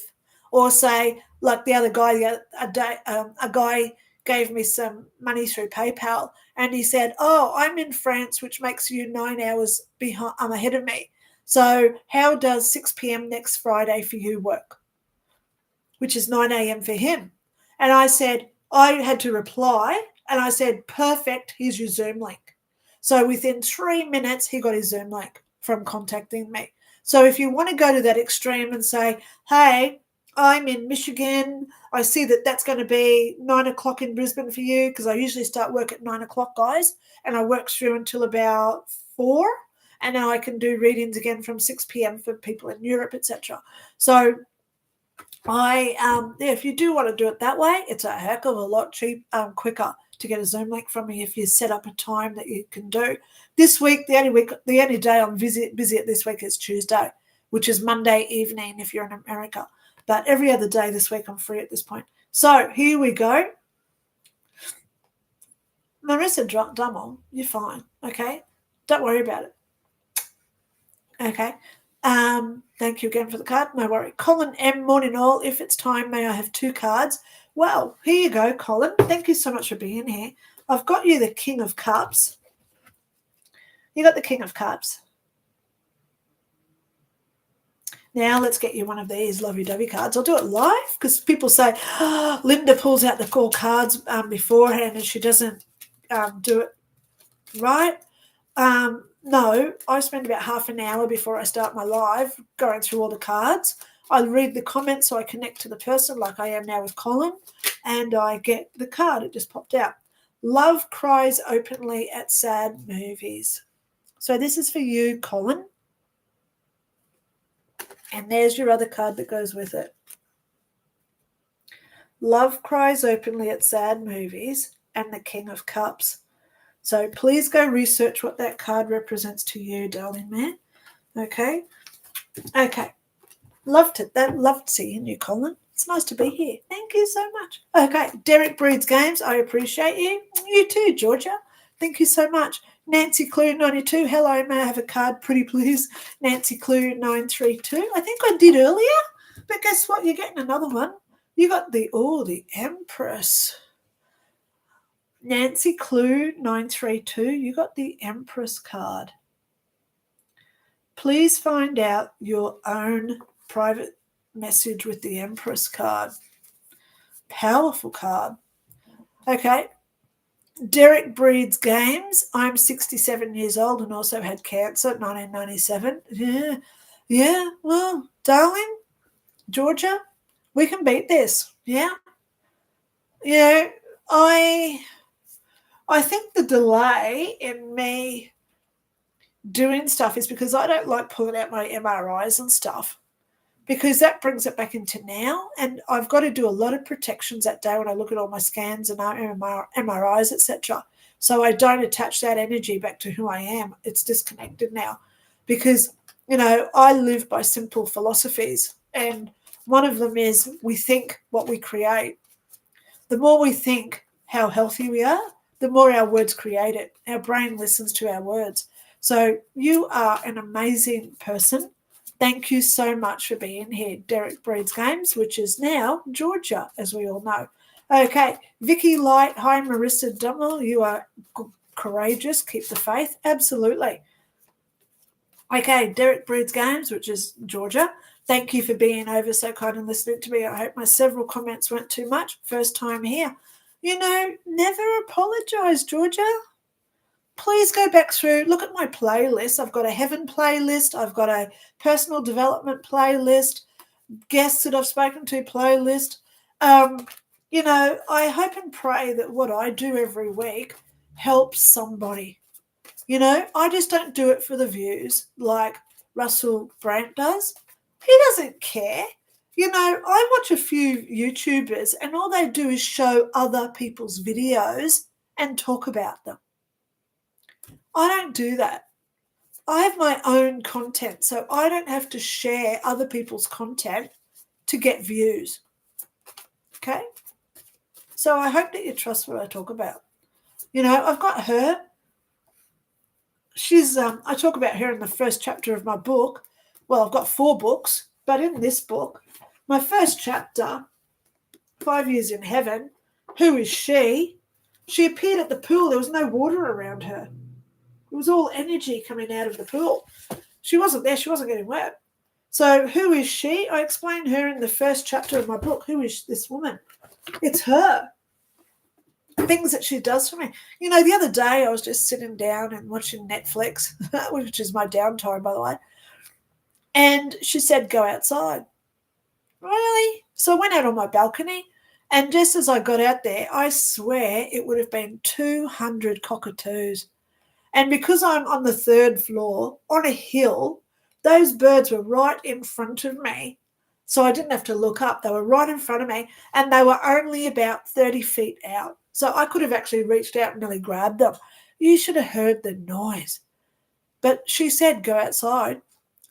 or say, like the other guy, a guy gave me some money through PayPal, and he said, "Oh, I'm in France, which makes you 9 hours behind. I'm ahead of me. So how does 6 p.m. next Friday for you work?" Which is 9 a.m. for him. And I said, I had to reply, and I said, perfect, here's your Zoom link. So within 3 minutes, he got his Zoom link from contacting me. So if you want to go to that extreme and say, hey, I'm in Michigan, I see that that's going to be 9 o'clock in Brisbane for you, because I usually start work at 9 o'clock, guys, and I work through until about 4, and now I can do readings again from 6 p.m. for people in Europe, etc. So If you do want to do it that way, it's a heck of a lot quicker to get a Zoom link from me if you set up a time that you can do. This week, the only day I'm busy at this week is Tuesday, which is Monday evening if you're in America. But every other day this week I'm free at this point. So here we go. Marissa Dummel, you're fine, okay? Don't worry about it. Okay. Thank you again for the card. No worry. Colin M. Morning all. If it's time, may I have 2 cards? Well, here you go, Colin. Thank you so much for being here. I've got you the King of Cups. You got the King of Cups. Now let's get you one of these lovey-dovey cards. I'll do it live because people say, oh, Linda pulls out the 4 cards beforehand and she doesn't do it right. No, I spend about half an hour before I start my live going through all the cards. I read the comments so I connect to the person like I am now with Colin, and I get the card. It just popped out. Love cries openly at sad movies. So this is for you, Colin. And there's your other card that goes with it. Love cries openly at sad movies and the King of Cups. So please go research what that card represents to you, darling man. Okay. Loved seeing you, Colin. It's nice to be here. Thank you so much. Okay. Derek Breeds Games, I appreciate you. You too, Georgia. Thank you so much. Nancy Clue 92. Hello, may I have a card, pretty please? Nancy Clue 932. I think I did earlier, but guess what? You're getting another one. You got the Empress. Nancy Clue 932, you got the Empress card. Please find out your own private message with the Empress card. Powerful card. Okay. Derek Breeds Games. I'm 67 years old and also had cancer, 1997. Yeah. Well, darling, Georgia, we can beat this. Yeah. I think the delay in me doing stuff is because I don't like pulling out my MRIs and stuff because that brings it back into now. And I've got to do a lot of protections that day when I look at all my scans and MRIs, etc. So I don't attach that energy back to who I am. It's disconnected now because, I live by simple philosophies. And one of them is we think what we create. The more we think how healthy we are, the more our words create it. Our brain listens to our words. So you are an amazing person. Thank you so much for being here. Derek Breeds Games, which is now Georgia, as we all know. Okay, Vicky Light. Hi, Marissa Dummel. You are courageous. Keep the faith. Absolutely. Okay, Derek Breeds Games, which is Georgia. Thank you for being over so kind and listening to me. I hope my several comments weren't too much. First time here. Never apologize, Georgia. Please go back through, look at my playlist. I've got a heaven playlist. I've got a personal development playlist, guests that I've spoken to playlist. I hope and pray that what I do every week helps somebody. I just don't do it for the views like Russell Brand does. He doesn't care. I watch a few YouTubers and all they do is show other people's videos and talk about them. I don't do that. I have my own content, so I don't have to share other people's content to get views. Okay? So I hope that you trust what I talk about. I've got her. She's I talk about her in the first chapter of my book. Well, I've got 4 books, but in this book, my first chapter, 5 Years in Heaven, who is she? She appeared at the pool. There was no water around her. It was all energy coming out of the pool. She wasn't there. She wasn't getting wet. So who is she? I explained her in the first chapter of my book. Who is this woman? It's her. Things that she does for me. The other day I was just sitting down and watching Netflix, which is my downtime, by the way. And she said, go outside. Really? So I went out on my balcony, and just as I got out there, I swear it would have been 200 cockatoos. And because I'm on the 3rd floor on a hill, those birds were right in front of me. So I didn't have to look up. They were right in front of me, and they were only about 30 feet out. So I could have actually reached out and nearly grabbed them. You should have heard the noise. But she said, go outside.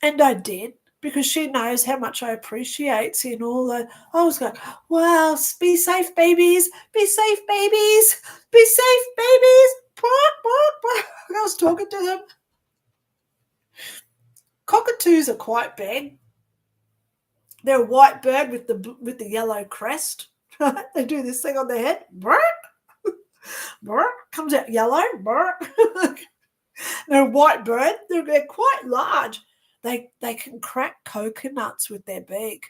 And I did, because she knows how much I appreciate seeing all the. I was going, wow, be safe, babies. Be safe, babies. Be safe, babies. Bark, bark, bark. I was talking to them. Cockatoos are quite big. They're a white bird with the yellow crest. They do this thing on their head. Bark, bark, comes out yellow. Bark. They're a white bird. They're quite large. They can crack coconuts with their beak.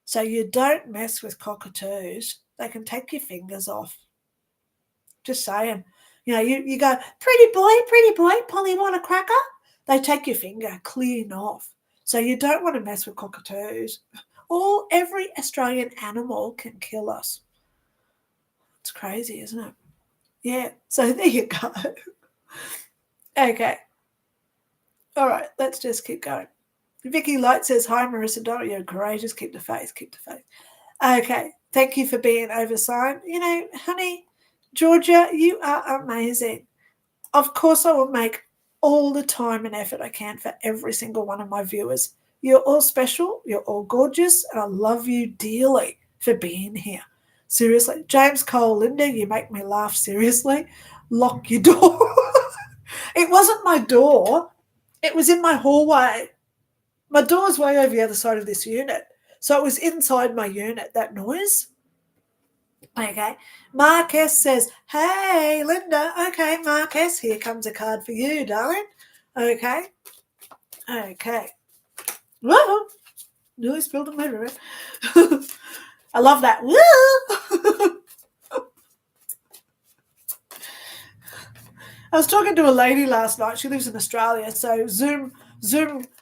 So you don't mess with cockatoos. They can take your fingers off. Just saying. You go, pretty boy, Polly, want a cracker? They take your finger clean off. So you don't want to mess with cockatoos. Every Australian animal can kill us. It's crazy, isn't it? Yeah. So there you go. Okay. All right, let's just keep going. Vicky Light says, hi, Marissa Donald. You're courageous. Keep the faith. Keep the faith. Okay. Thank you for being oversigned. Honey, Georgia, you are amazing. Of course, I will make all the time and effort I can for every single one of my viewers. You're all special. You're all gorgeous. And I love you dearly for being here. Seriously. James Cole, Linda, you make me laugh. Seriously. Lock your door. It wasn't my door. It was in my hallway. My door's way over the other side of this unit. So it was inside my unit, that noise. Okay. Marcus says, hey, Linda. Okay, Marcus, here comes a card for you, darling. Okay. Okay. Whoa. Nearly spilled on my room. I love that. Woo! I was talking to a lady last night. She lives in Australia, so Zoom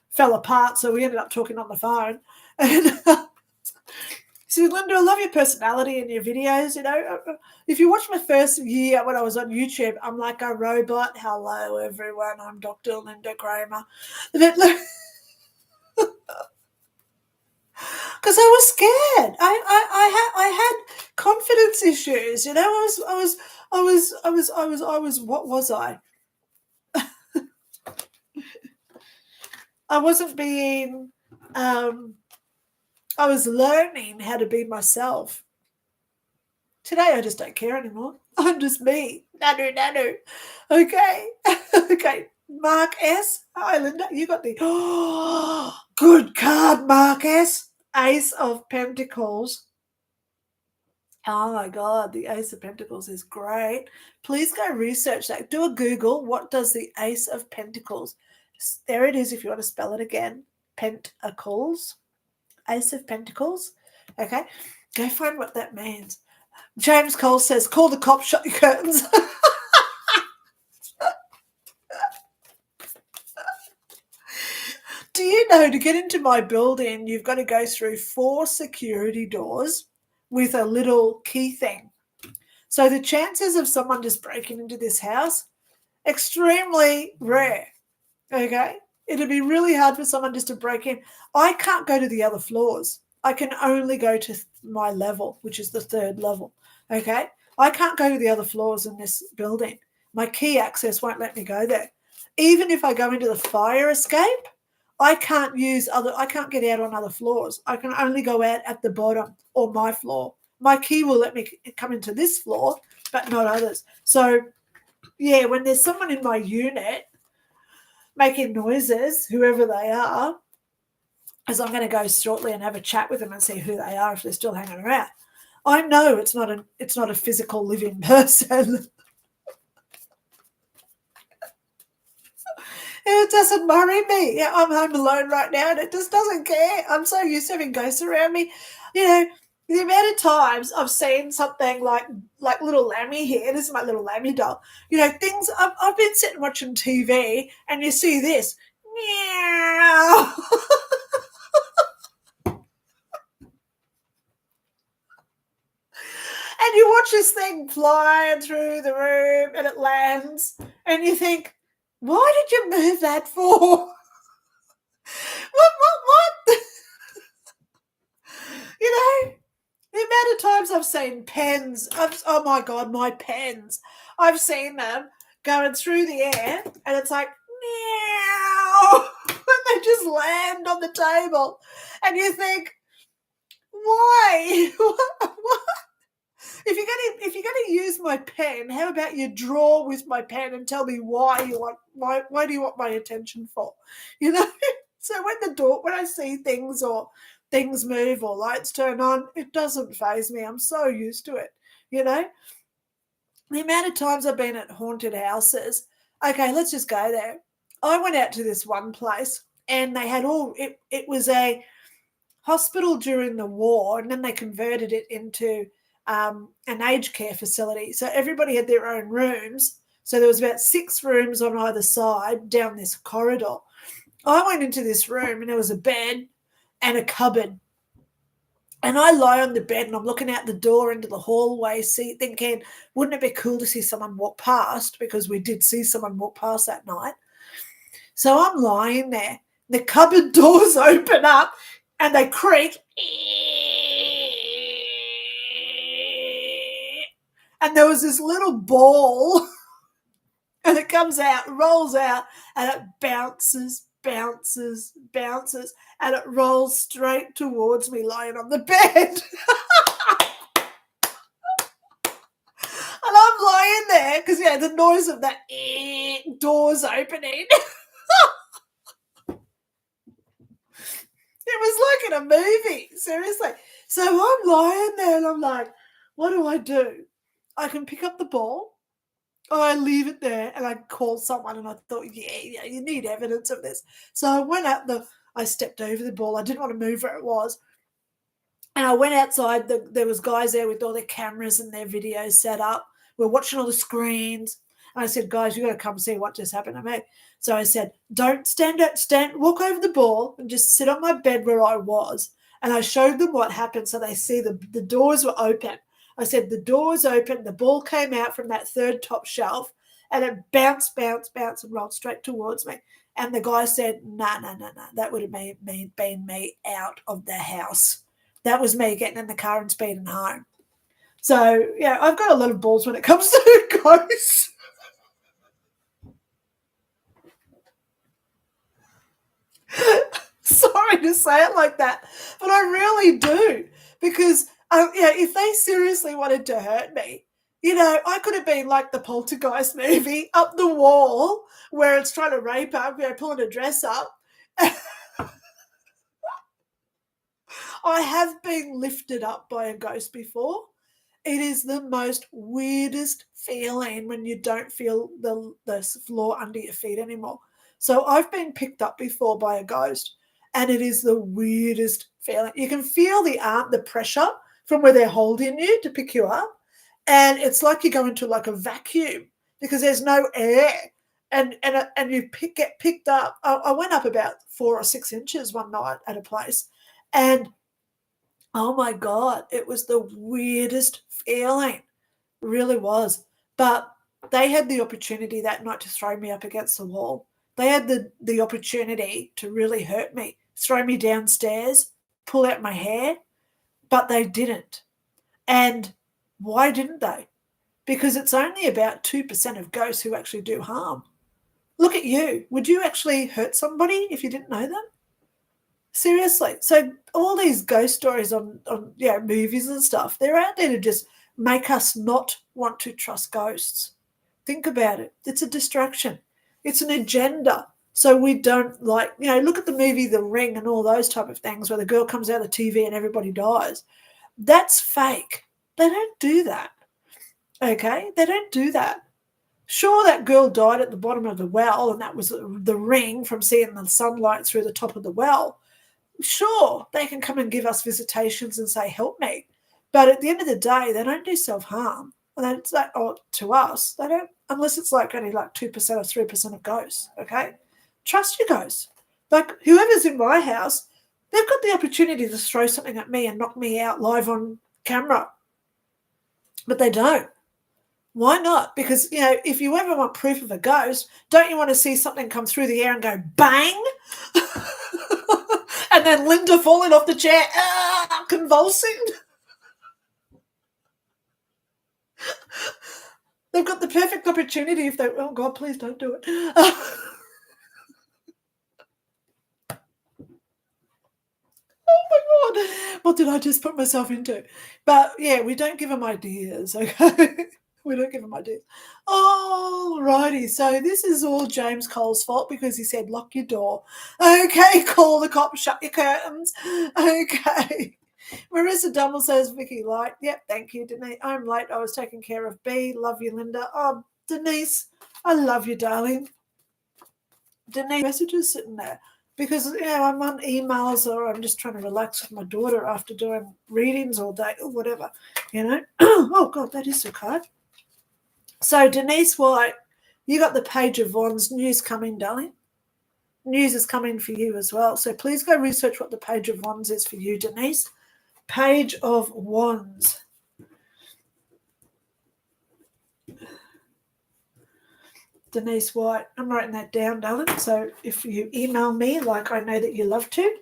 fell apart, so we ended up talking on the phone. And she said, Linda, I love your personality and your videos. If you watch my first year when I was on YouTube, I'm like a robot. Hello, everyone. I'm Dr. Lynda Cramer. Because I was scared. I had confidence issues. What was I? I wasn't being. I was learning how to be myself. Today, I just don't care anymore. I'm just me. Nanu. Okay. Okay. Mark S. Hi, Linda. You got the good card, Mark S. Ace of Pentacles. Oh my God, the Ace of Pentacles is great. Please go research that. Do a Google. What does the Ace of Pentacles? There it is if you want to spell it again. Pentacles. Ace of Pentacles. Okay. Go find what that means. James Cole says, call the cops, shut your curtains. Do you know to get into my building, you've got to go through 4 security doors with a little key thing. So the chances of someone just breaking into this house, extremely rare. Okay? It'd be really hard for someone just to break in. I can't go to the other floors. I can only go to my level, which is the 3rd level. Okay? I can't go to the other floors in this building. My key access won't let me go there. Even if I go into the fire escape, I can't get out on other floors. I can only go out at the bottom or my floor. My key will let me come into this floor, but not others. So, yeah, when there's someone in my unit making noises, whoever they are, as I'm going to go shortly and have a chat with them and see who they are if they're still hanging around, I know it's not a physical living person. It doesn't worry me. Yeah, I'm home alone right now and it just doesn't care. I'm so used to having ghosts around me. The amount of times I've seen something like little Lammy here. This is my little Lammy doll. Things I've been sitting watching TV and you see this. Meow. And you watch this thing flying through the room and it lands and you think, why did you move that for? What? amount of times I've seen pens, oh my God, my pens, I've seen them going through the air and it's like, meow, and they just land on the table. And you think, why? What? If you're gonna use my pen, how about you draw with my pen and tell me why do you want my attention for? You know? So when I see things or things move or lights turn on, it doesn't faze me. I'm so used to it, you know? The amount of times I've been at haunted houses. Okay, let's just go there. I went out to this one place and they had it was a hospital during the war, and then they converted it into an aged care facility. So everybody had their own rooms. So there was about 6 rooms on either side down this corridor. I went into this room and there was a bed and a cupboard. And I lie on the bed and I'm looking out the door into the hallway, thinking, wouldn't it be cool to see someone walk past? Because we did see someone walk past that night. So I'm lying there. The cupboard doors open up and they creak. And there was this little ball and it comes out, rolls out, and it bounces, and it rolls straight towards me lying on the bed. And I'm lying there because, the noise of that doors opening. It was like in a movie, seriously. So I'm lying there and I'm like, what do? I can pick up the ball or I leave it there and I call someone, and I thought, yeah, you need evidence of this. So I went out I stepped over the ball. I didn't want to move where it was. And I went outside. There was guys there with all their cameras and their videos set up. We're watching all the screens. And I said, guys, you got to come see what just happened to me. So I said, don't walk over the ball and just sit on my bed where I was. And I showed them what happened so they see the doors were open. I said, the doors open, the ball came out from that third top shelf, and it bounced, and rolled straight towards me. And the guy said, no, that would have been me out of the house. That was me getting in the car and speeding home. So, I've got a lot of balls when it comes to ghosts. Sorry to say it like that, but I really do, because if they seriously wanted to hurt me, I could have been like the Poltergeist movie, up the wall where it's trying to rape her, pulling a dress up. I have been lifted up by a ghost before. It is the most weirdest feeling when you don't feel the floor under your feet anymore. So I've been picked up before by a ghost, and it is the weirdest feeling. You can feel the pressure from where they're holding you to pick you up, and it's like you go into like a vacuum because there's no air, and you get picked up. I went up about 4 or 6 inches one night at a place, and oh my God, it was the weirdest feeling. It really was. But they had the opportunity that night to throw me up against the wall. They had the opportunity to really hurt me, throw me downstairs, pull out my hair, but they didn't. And why didn't they? Because it's only about 2% of ghosts who actually do harm. Look at you. Would you actually hurt somebody if you didn't know them? Seriously. So all these ghost stories on movies and stuff, they're out there to just make us not want to trust ghosts. Think about it. It's a distraction. It's an agenda. So we don't look at the movie The Ring and all those type of things where the girl comes out of the TV and everybody dies. That's fake. They don't do that. Okay? They don't do that. Sure, that girl died at the bottom of the well, and that was the ring from seeing the sunlight through the top of the well. Sure, they can come and give us visitations and say, help me. But at the end of the day, they don't do self-harm. And to us, they don't, unless it's only 2% or 3% of ghosts, okay? Trust your ghosts. Like whoever's in my house, they've got the opportunity to throw something at me and knock me out live on camera. But they don't. Why not? Because, if you ever want proof of a ghost, don't you want to see something come through the air and go bang? And then Linda falling off the chair, convulsing. They've got the perfect opportunity if they, oh God, please don't do it. Oh my God, what did I just put myself into? But yeah, we don't give them ideas, okay? We don't give them ideas. All righty, so this is all James Cole's fault because he said lock your door. Okay, call the cops, shut your curtains. Okay. Marissa Dummel says, Vicky Light. Yep, thank you, Denise. I'm late. I was taking care of B. Love you, Linda. Oh, Denise, I love you, darling. Denise, messages sitting there because I'm on emails or I'm just trying to relax with my daughter after doing readings all day or whatever, Oh God, that is a card. So Denise White, you got the Page of Wands news coming, darling. News is coming for you as well. So please go research what the Page of Wands is for you, Denise. Page of Wands. Denise White. I'm writing that down, darling. So if you email me, like I know that you love to.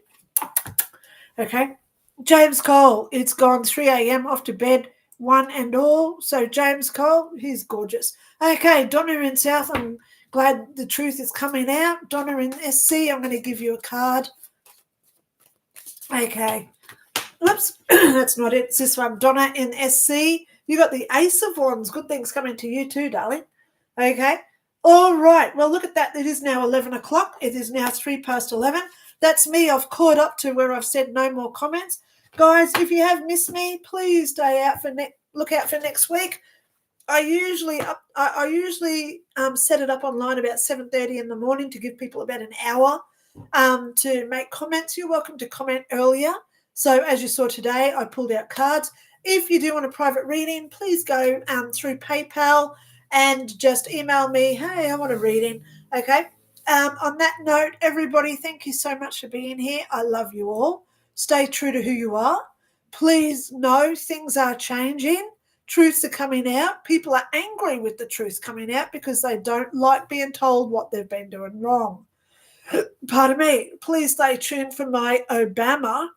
Okay. James Cole, it's gone 3 a.m. off to bed, one and all. So James Cole, he's gorgeous. Okay, Donna in South, I'm glad the truth is coming out. Donna in SC, I'm going to give you a card. Okay. Oops, that's not it. It's this one. Donna in SC, you got the Ace of Wands. Good things coming to you too, darling. Okay. All right. Well, look at that. It is now 11 o'clock. It is now 11:03. That's me. I've caught up to where I've said no more comments. Guys, if you have missed me, please stay out for look out for next week. I usually set it up online about 7:30 in the morning to give people about an hour to make comments. You're welcome to comment earlier. So as you saw today, I pulled out cards. If you do want a private reading, please go through PayPal and just email me, hey, I want a reading, okay? On that note, everybody, thank you so much for being here. I love you all. Stay true to who you are. Please know things are changing. Truths are coming out. People are angry with the truth coming out because they don't like being told what they've been doing wrong. Pardon me. Please stay tuned for my Obama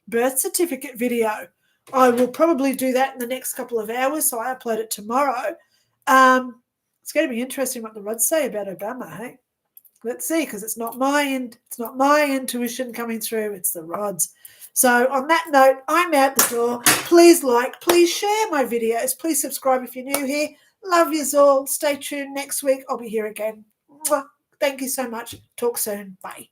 birth certificate video. I will probably do that in the next couple of hours, so I upload it tomorrow. It's going to be interesting what the rods say about Obama, hey? Let's see, because it's not my intuition coming through, it's the rods. So on that note, I'm out the door. Please like, please share my videos. Please subscribe if you're new here. Love yous all. Stay tuned next week. I'll be here again. Thank you so much. Talk soon. Bye.